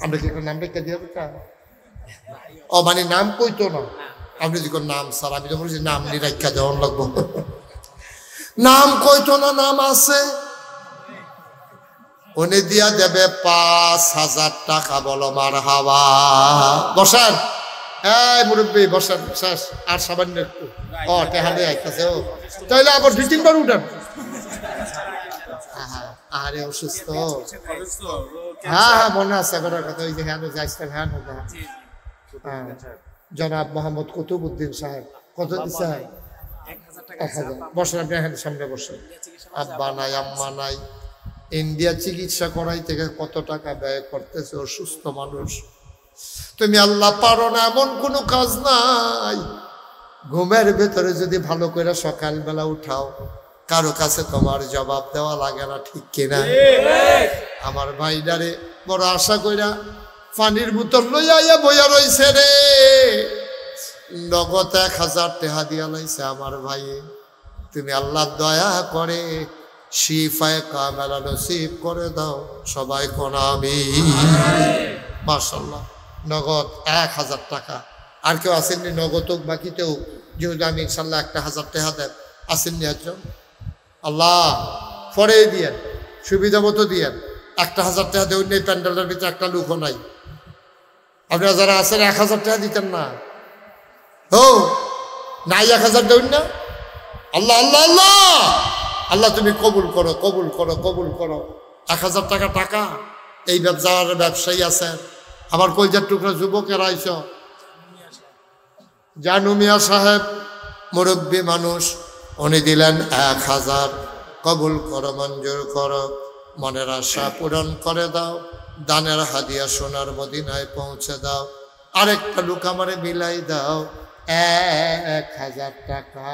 আমরা কি নাম রেখে দিয়ে ও মানে নাম কইতো না, আপনি যদি নাম সারা, আমি তো বলছি নাম নি রাখা দেওয়ার লাগবো। নাম কইতো না, নাম আছে। উনি দিয়া দেবে ৫,০০০ টাকা। বলো মার হাবা। বসেন এই মুরব্বী, বসেন। শেষ আর সামান্য একটু। ও টেহালে আইতেছে। ও তাইলে আবার ২-৩ উঠেন। আরে অসুস্থ। হ্যাঁ হ্যাঁ মনে আছে করার কথা। ওই যে হ্যাঁ যাইছেন। হ্যাঁ জনাব মোহাম্মদ কুতুবউদ্দিন সাহেব কত দিচ্ছে? ১,০০০। বসেন আপনি এখানে সামনে বসেন। আব্বা নাই, আম্মা নাই, ইন্ডিয়া চিকিৎসা করাই থেকে কত টাকা ব্যয় করতেছে, অসুস্থ মানুষ। তুমি আল্লাহ পারো না এমন কোনো কাজ নাই। ঘুমের ভেতরে যদি ভালো করে সকালবেলা উঠাও, কারো কাছে তোমার জবাব দেওয়া লাগে না, ঠিক কিনা? আমার ভাইডারে বড় আশা কইরা পানির বোতল লইয়া বইয়া রইছে রে। নগদ ১,০০০ টাকা দিয়া লাইছে আমার ভাই। তুমি আল্লাহ দয়া করে শিফায়ে কামেলা নসিব করে দাও। সবাই কোন আমিন। মাশাআল্লাহ। নগদ ১,০০০ টাকা। আর কেউ আসেননি নগদ হোক বাকিতেও? যেহেতু আমি ইনশাল্লাহ ১,০০০ টাকা দেন। আসেননি একজন? আল্লাহ পরে দিয়েন, সুবিধা মতো দিয়েন। ১,০০০ টাকা দেউন নেই, প্যান্ডেলের ভিতরে একটা লুকও নাই। আপনারা যারা আছেন ১,০০০ টাকা দিতেন না? ও নাই ১,০০০ দেউন না? আল্লাহ আল্লাহ আল্লাহ আল্লাহ তুমি কবুল করো, কবুল করো, কবুল করো। ১,০০০ টাকা টাকা এই যারা ব্যবসায়ী আছেন, আমার কলজার টুকরা যুবকেরা আইস, জানু মিয়া সাহেব মুরব্বী মানুষ, উনি দিলেন 1000। কবুল করো, মঞ্জুর করো, মনের আশা পূরণ করে দাও, দানের হাদিয়া সোনার মদিনায় পৌঁছে দাও। আরেকটা লোক আমারে মিলাই দাও 1000 টাকা।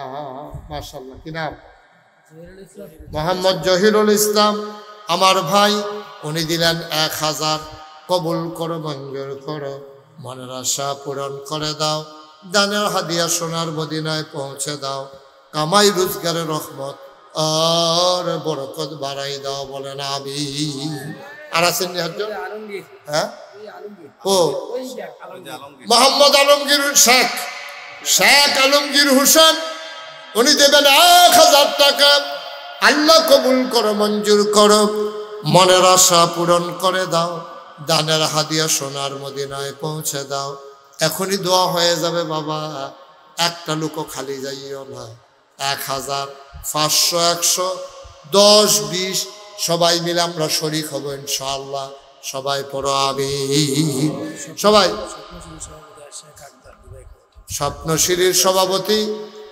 মাশাআল্লাহ, কি নাম? মোহাম্মদ জহিরুল ইসলাম আমার ভাই, উনি দিলেন 1000। কবুল করো, মঞ্জুর করো, মনের আশা পূরণ করে দাও, দানের হাদিয়া সোনার মদিনায় পৌঁছে দাও। কামাই রোজগারের রহমত আর বরকত বাড়াই দাও, বলেন আমিন। আর আছেন হ্যাঁ, ও মোহাম্মদ আলমগীর শেখ, শেখ আলমগীর হোসেন, উনি দেবেন 1000 টাকা। আল্লাহ কবুল করো, মঞ্জুর করো, মনের আশা পূরণ করে দাও, দানের হাদিয়া সোনার মদিনায় পৌঁছে দাও। এখনই দোয়া হয়ে যাবে বাবা, একটা লোকও খালি যাইও না। 1000, 500, 100, 10, 20 সবাই মিলে আমরা শরীক হব ইনশাআল্লাহ। সবাই পড়ো আমিন। সবাই। স্বপ্নশিরির সভাপতি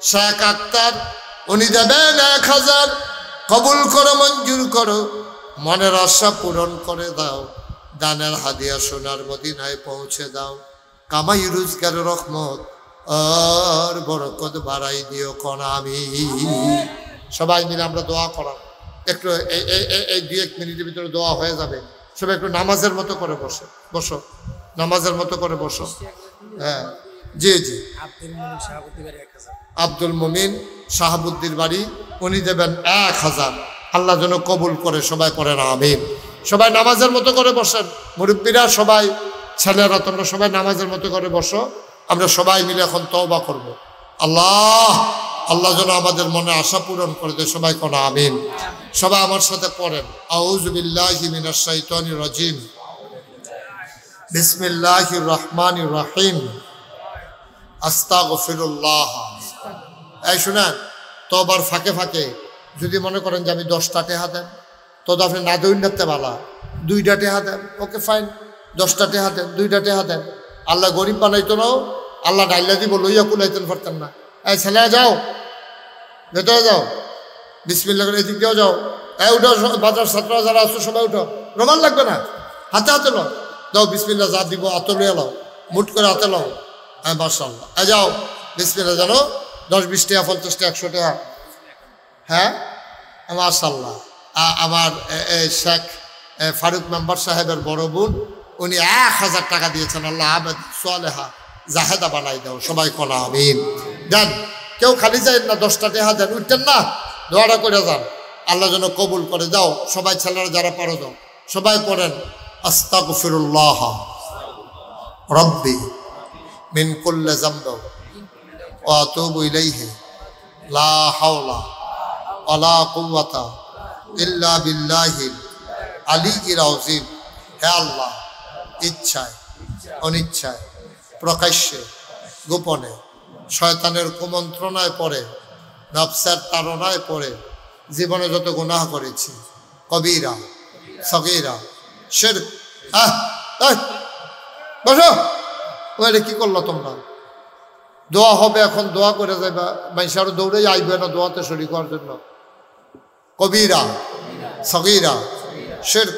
শেখ আক্তার, উনি দেবেন 1000। কবুল করো, মঞ্জুর করো, মনের আশা পূরণ করে দাও, দানের হাদিয়া সোনার মদিনায় পৌঁছে দাও। কামাই রোজগারের রহমত আর বরকত বাড়াই দিও, কোন আমিন। সবাই মিলে আমরা দোয়া করাম। একটু এই 2-1 মিনিটের ভিতরে দোয়া হয়ে যাবে। সবাই একটু নামাজের মতো করে বসো, নামাজের মতো করে বসো। হ্যাঁ, জি জি। আব্দুল মুমিন শাহাবুদ্দির বাড়ি, উনি দেবেন 1000। আল্লাহ যেন কবুল করে, সবাই পড়েন আমিন। সবাই নামাজের মতো করে বসেন, মুরব্বীরা সবাই, ছেলেরা তোমরা সবাই নামাজের মতো করে বসো। আমরা সবাই মিলে এখন তওবা করব। আল্লাহ আল্লাহ যেন আমাদের মনে আশা পূরণ করে দেয়, সবাই কোন আমিন। সবাই আমার সাথে পড়েন, আউযু বিল্লাহি মিনাশ শাইতানির রাজিম, বিসমিল্লাহির রহমানির রহিম, আস্তাগফিরুল্লাহ। এই শুনেন, তওবার ফাঁকে ফাঁকে যদি মনে করেন যে আমি 10টা টেহা দেন, তো আপনি না দইন রাখতে পালা, 2টা টেহা দেন, ওকে ফাইন। 10টা টেহা দেন, 2টা টেহা দেন। আল্লাহ গরিব বানাইতো না, আল্লাহ ডাইলা দিব, লইয়া কুলাইতেন পারতেন না। এই ছেলেরা যাও, ভেতরে যাও, বিসমিল্লাহ করে এদিক দিয়েও যাও। এই উঠো, বাজার ছাত্ররা যারা আছো সবাই উঠো, রোমান লাগবে না, হাতে হাতে লো, দাও বিসমিল্লাহ, যা দিব হাতে লইয়া লাও, মুঠ করে হাতে লাও। হ্যাঁ মাশাআল্লাহ, এই যাও বিসমিল্লাহ, জানো 10, 20 টাকা, 50 টাকা, 100 টাকা। হ্যাঁ মাশাআল্লাহ। আমার শেখ ফারুক মেম্বার সাহেবের বড় বোন, উনি 1000 টাকা দিয়েছেন। আল্লাহ আহমেদ সোয়ালেহা জাহেদা বানাই দাও, সবাই কোনা আমিন। দেন, কেউ খালি যায় না, 10টা টাকা দেন, উঠতেন না, দোয়াটা করে যান, আল্লাহ যেন কবুল করে। যাও সবাই, ছেলেরা যারা পারো যাও, সবাই পড়েন, আস্তাগফিরুল্লাহ রব্বি মিন কুল্লি যামবি ওয়া আতুবু ইলাইহি লা হাওলা ওয়ালা কুওয়াতা ইল্লা বিল্লাহিল আলিয়্যিল আযীম। হে আল্লাহ, ইচ্ছায় অনিচ্ছায়, প্রকাশ্যে গোপনে, শয়তানের কুমন্ত্রণায় পড়ে, নফসের তাড়নায় পড়ে জীবনে যত গুনাহ করেছি, কবিরা সগীরা শিরক। বসো, ওইটা কি করলো তোমরা? দোয়া হবে এখন, দোয়া করে যাইবা। মানুষ আরো দৌড়ে আইবে না দোয়াতে শরীক হওয়ার জন্য। কবিরা সগীরা শিরক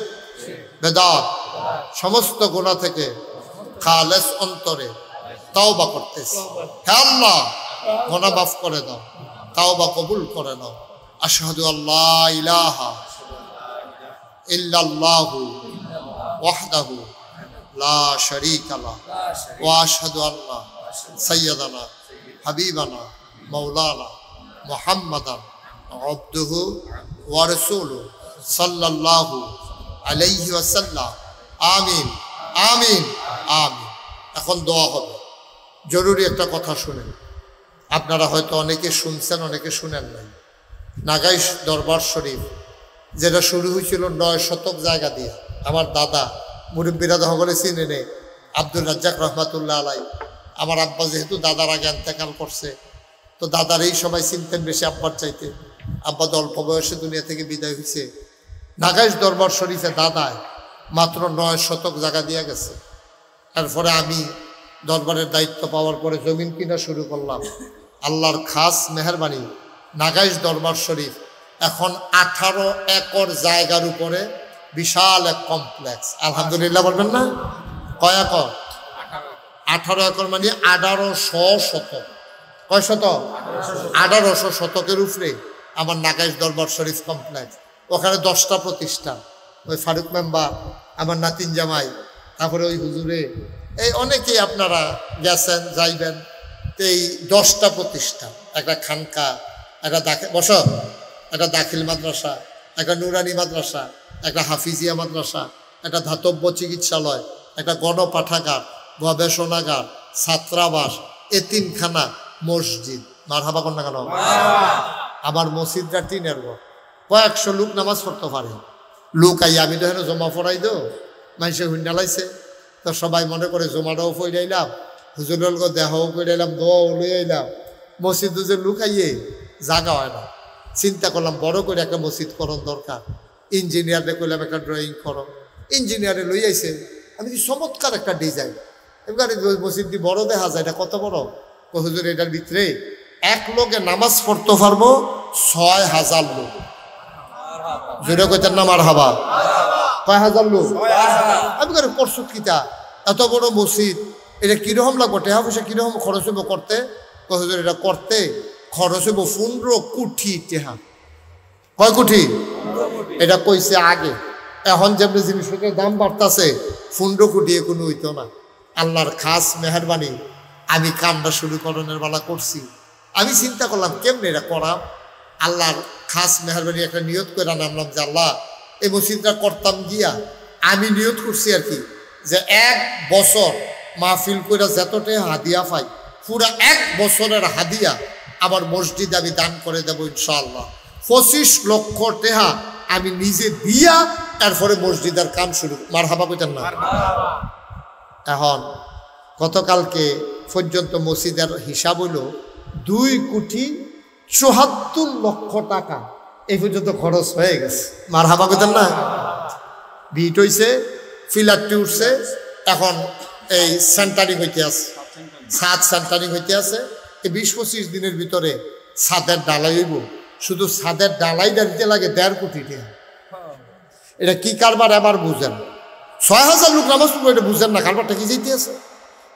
বেদাত সমস্ত গুনাহ থেকে খালেস অন্তরে তাওবা করতেছি। হে আল্লাহ, গুনাহ মাফ করে দাও, তাওবা কবুল করে নাও। আশহাদু আল্লা ইলাহা ইল্লাল্লাহু ওয়াহদাহু লা শারীকা লাহু ওয়া আশহাদু আন্না সাইয়্যিদানা হাবিবানা মাওলানা মুহাম্মাদান আবদুহু ওয়া রাসূলুহু সাল্লাল্লাহু আলাইহি ওয়াসাল্লাম। আমিন আমিন আমিন। এখন দোয়া হবে। জরুরি একটা কথা শুনেন, আপনারা হয়তো অনেকে শুনছেন, অনেকে শুনেন নাই। নাগাইশ দরবার শরীফ যেটা শুরু হয়েছিল 9 শতক জায়গা দিয়ে, আমার দাদা মুরব্বীরা সকলে চিনে নেই, আব্দুল রাজ্জাক রহমাতুল্লাহ আলাই। আমার আব্বা যেহেতু দাদার আগে ইন্তেকাল করছে, তো দাদার এই সবাই চিনতেন বেশি আব্বার চাইতে। আব্বা তো অল্প বয়সে দুনিয়া থেকে বিদায় হয়েছে। নাগাইশ দরবার শরীফে দাদায় মাত্র 9 শতক জায়গা দিয়ে গেছে। তারপরে আমি দরবারের দায়িত্ব পাওয়ার পরে জমিন কিনা শুরু করলাম। আল্লাহর খাস মেহেরবানি, নাগাইশ দরবার শরীফ এখন 18 একর জায়গার উপরে বিশাল এক কমপ্লেক্স। আলহামদুলিল্লাহ বলবেন না? কয় একর? 18 একর মানে 1800 শতক। কয় শতক? 1800 শতকের উপরে আমার নাগাইশ দরবার শরীফ কমপ্লেক্স। ওখানে 10টা প্রতিষ্ঠান, ওই ফারুক মেম্বার, আমার নাতিন জামাই, তারপরে ওই হুজুরে, এই অনেকেই আপনারা গেছেন যাইবেন। এই 10টা প্রতিষ্ঠান, একটা খানকা, একটা একটা দাখিল মাদ্রাসা, একটা নুরানি মাদ্রাসা, একটা হাফিজিয়া মাদ্রাসা, একটা ধাতব্য চিকিৎসালয়, একটা গণপাঠাগার, গবেষণাগার, ছাত্রাবাস, এতিমখানা, মসজিদ। মারহাবা কন্যা কেন? আমার মসজিদটা টিনের ঘর, কয়েকশো লোক নামাজ পড়তে পারে। লোক আই আমি তো হেন জমা পড়াই দো, মানুষে হুন্ডালাইছে তো সবাই মনে করে জমাটাও পড়াইলাম, হুজুরের দেহও পড়াইলাম, দোয়াও লই আইলাম। মসজিদ যে লোক আইয়ে জাগা হয় না। চিন্তা করলাম বড় করে একটা মসজিদ করণ দরকার। ইঞ্জিনিয়ারে কইলাম একটা ড্রয়িং করো, ইঞ্জিনিয়ারে লই আইছে। আমি চমৎকার একটা ডিজাইন, এবার মসজিদটি বড় দেখা যায়, এটা কত বড়? হুজুর এটার ভিতরে এক লোকে নামাজ পড়তে পারবো 6000 লোক। জোরে কইতেন না মারহাবা? কয় হাজার লোক? আমি করে প্রস্তুত কিতা এত বড় মসজিদ, এটা কিরকম লাগবো? টেহা পয়সা কিরকম খরচ হইব করতে? হুজুর এটা করতে খরচ হইব 15 কোটি টেহা। কয় কোটি? এটা কইছে আগে। এখন যেমনি জিনিসপত্রের দাম বাড়তেছে 15 কোটি কোনো হইতো না। আল্লাহর খাস মেহরবানি, আমি কামটা শুরু করণের বেলা করছি। আমি চিন্তা করলাম কেমনে এটা করাম। আল্লাহর খাস মেহরবানি একটা নিয়ত করে নামলাম যে আল্লাহ এই মসজিদটা করতাম গিয়া আমি নিয়ত করছি আর কি, যে 1 বছর মাহফিল করে যতটা হাদিয়া পাই পুরা 1 বছরের হাদিয়া আমার মসজিদ আমি দান করে দেবো ইনশাআল্লাহ। 25 লক্ষ টাকা আমি নিজে দিয়া তারপরে মসজিদের কাম শুরু। মারহাবা কইতেন না? এখন গতকালকে পর্যন্ত মসজিদের হিসাব হলো 2,74,00,000 টাকা এই পর্যন্ত খরচ হয়ে গেছে। মারহাবা কইতেন না? বিট হইছে, ফিলারটি উঠছে, এখন এই সেন্টারিং হইতে আছে, ছাদ সেন্টারিং হইতে আছে। এই 20-25 দিনের ভিতরে ছাদের ডালাই হইব। শুধু ছাদের ডালাইটা দিতে লাগে 1.5 কোটি টাকা। এটা কি কারবার আবার বুঝেন? 6000 লোক নামাজ পড়বো, এটা বুঝেন না কারবারটা কি যেতে আছে?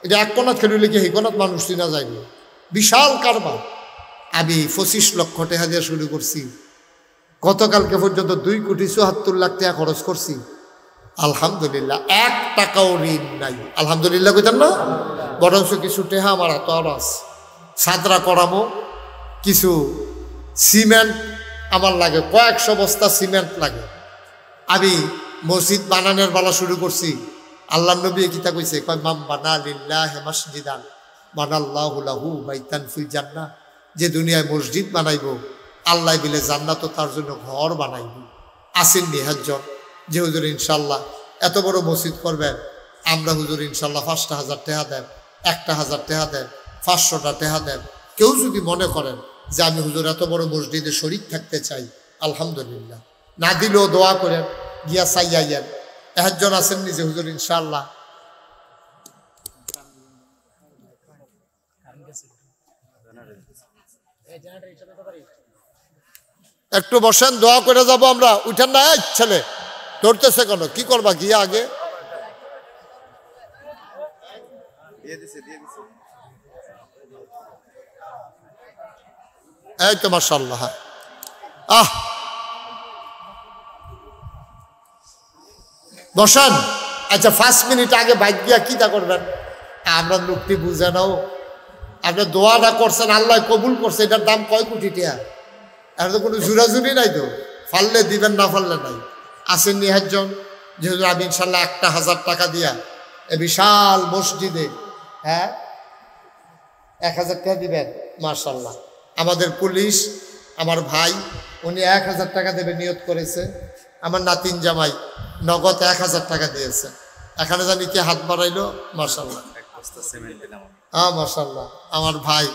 এটা এক কোনাত খেলিলে কি এই কোনাত মানুষ চিনা যাইবে, বিশাল কারবার। আমি 25 লক্ষ টাকা দিয়ে শুরু করছি। গতকালকে পর্যন্ত 2,74,00,000 টাকা খরচ করছি। আলহামদুলিল্লাহ 1 টাকাও ঋণ নাই। আলহামদুলিল্লাহ কইতেন না? বরঞ্চ কিছু টেহা আমার হাতে আছে, সাদরা করামো, কিছু সিমেন্ট আমার লাগে, কয়েকশো বস্তা সিমেন্ট লাগে। আমি মসজিদ বানানোর বেলা শুরু করছি। আল্লাহ নবী কিতা কইছে, কয় মাম বানা লিল্লাহি মাসজিদান বানাল্লাহু লাহু বাইতান ফিল জান্নাহ। যে দুনিয়ায় মসজিদ বানাইব আল্লাহ বিলে জান্নাত তার জন্য ঘর বানাইব। আসেন নিহাজ্জন যে হুজুর ইনশাল্লাহ এত বড় মসজিদ করবেন, আমরা হুজুর ইনশাল্লাহ 5,000 টাকা দেন, 1,000 টাকা দেন, 500টা টাকা দেন। কেউ যদি মনে করেন যে আমি হুজুর এত বড় মসজিদে শরীক থাকতে চাই, আলহামদুলিল্লাহ। না দিলেও দোয়া করেন, গিয়া চাইয়াইয়েন। একজন আছেন নিজে হুজুর ইনশাল্লাহ একটু বসেন, দোয়া করে যাব আমরা। উঠেন না, এই ছেলে ধরতেছে কেন? কি করবা গিয়া আগে? এই তো মাশাআল্লাহ। বসেন। আচ্ছা 5 মিনিট আগে বাইক গিয়া কি তা করবেন? আমরা লোকটি বুঝে নাও, আপনি দোয়াটা করছেন, আল্লাহ কবুল করছে, এটার দাম কয় কোটি টাকা? এখন তো কোনো জুরাজুরি নাই তো, ফাললে দিবেন না ফাললে নাই। আসেন নিহাজ্জন যেহেতু আমি ইনশাল্লাহ 1,000 টাকা দিয়া এ বিশাল মসজিদে, হ্যাঁ 1,000 টাকা দিবেন। মাশাল্লাহ আমাদের পুলিশ আমার ভাই উনি 1,000 টাকা দেবে নিয়ত করেছে। আমার নাতিন জামাই নগদ 1,000 টাকা দিয়েছে। এখানে জানি কে হাত বাড়াইলো? মাশাল্লাহ মাশাল্লাহ আমার ভাই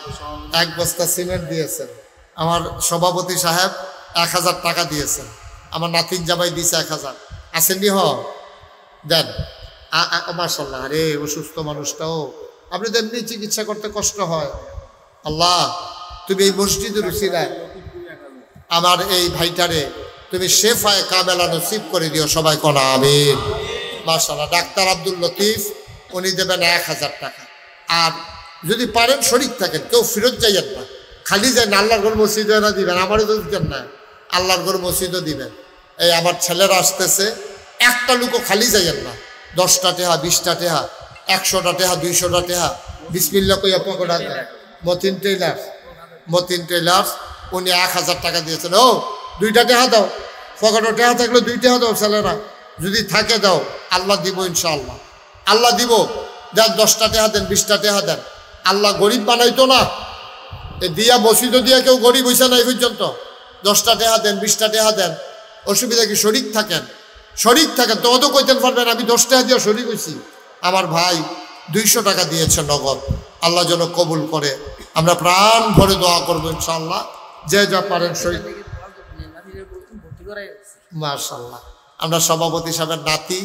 1 বস্তা সিমেন্ট দিয়েছেন। আমার সভাপতি সাহেব 1,000 টাকা দিয়েছেন। আমার নাতিন জামাই দিয়েছে 1,000। আসেননি? দেন মাশাআল্লাহ, আরে অসুস্থ মানুষটাও আপনি তো এমনি চিকিৎসা করতে কষ্ট হয়। আল্লাহ তুমি এই মসজিদের উসিলায় আমার এই ভাইটারে তুমি শেফায়ে কামেলা নসিব করে দিও, সবাই কোনা আমিন। মাশাআল্লাহ, ডাক্তার আব্দুল লতিফ উনি দেবেন 1000 টাকা। আর যদি পারেন শরীক থাকেন, কেউ ফেরত যাইয়েন না, খালি যায় না, আল্লাহর ঘর মসজিদে না দিবেন, আমারও তো দিতেন না, আল্লাহর ঘর মসজিদও দিবেন। এই আমার ছেলেরা আসতেছে, একটা লোকও খালি যাইয়েন না, 10টা টেহা, 20টা টেহা, 100টা টেহা, 200টা টেহা, বিসমিল্লাহ কইয়া পকড়া দেয়। মতিন টেইলার্স উনি 1000 টাকা দিয়েছেন। ও 2টা টেহা দাও, পকেটে টেহা থাকলে 2 টেহা দাও, ছেলেরা যদি থাকে দাও, আল্লাহ দিব ইনশাআল্লাহ, আল্লাহ দিব। যার 10টা টেহা দেন, 20টা টেহা দেন, আল্লাহ গরিব বানাইতো না, এ দিয়া মসজিদও দিয়া কেউ গরিব হইছে না এই পর্যন্ত। 10টা টেহা দেন, 20টা টেহা দেন, অসুবিধা কি? শরিক থাকেন, শরিক থাকেন তো অত কইতেন পারবেন আমি 10 টাকা দিয়ে শরিক হইছি। আমার ভাই 200 টাকা দিয়েছে নগদ, আল্লাহ যেন কবুল করে। আমরা প্রাণ ভরে দোয়া করবো ইনশাআল্লাহ, যে যা পারেন শরিক। মাশাআল্লাহ, আমরা সভাপতি সাহেবের নাতি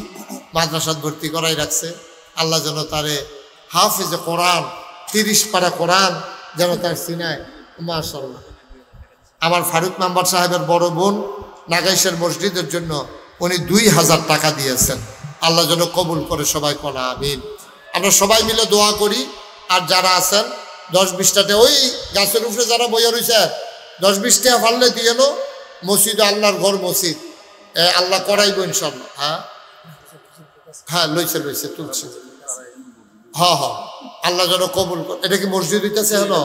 মাদ্রাসাত ভর্তি করাই রাখছে, আল্লাহ যেন তারে হাফেজে কোরআন 30 পারা কোরআন যেন তার সিনায়। মাশাআল্লাহ, আমার ফারুক মেম্বার সাহেবের বড় বোন নাগাইশের মসজিদের জন্য উনি 2000 টাকা দিয়েছেন, আল্লাহ যেন কবুল করে, সবাই কোনা আমিন। আমরা সবাই মিলে দোয়া করি। আর যারা আছেন 10-20টাতে ওই গাছের উপরে যারা বইয়া রয়েছে 10-20টা ফাললে দিয়ে নো, মসজিদ আল্লাহর ঘর মসজিদ, আল্লাহ করাইব ইনশাআল্লাহ। হ্যাঁ হ্যাঁ, লইছে তুলছে। হ্যাঁ হ্যাঁ, আল্লাহ যেন কবুল করে। এটা কি মসজিদ হইতেছে? হলো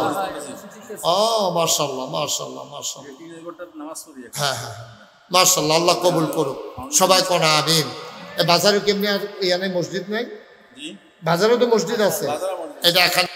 ও মাশাআল্লাহ, মাশাআল্লাহ, মাশাআল্লাহ, হ্যাঁ হ্যাঁ, মাশাআল্লাহ, আল্লাহ কবুল করুক, সবাই কোনা আমিন। বাজারে কেমনি আর এখানে মসজিদ নাই? বাজারেও তো মসজিদ আছে, এটা এখানে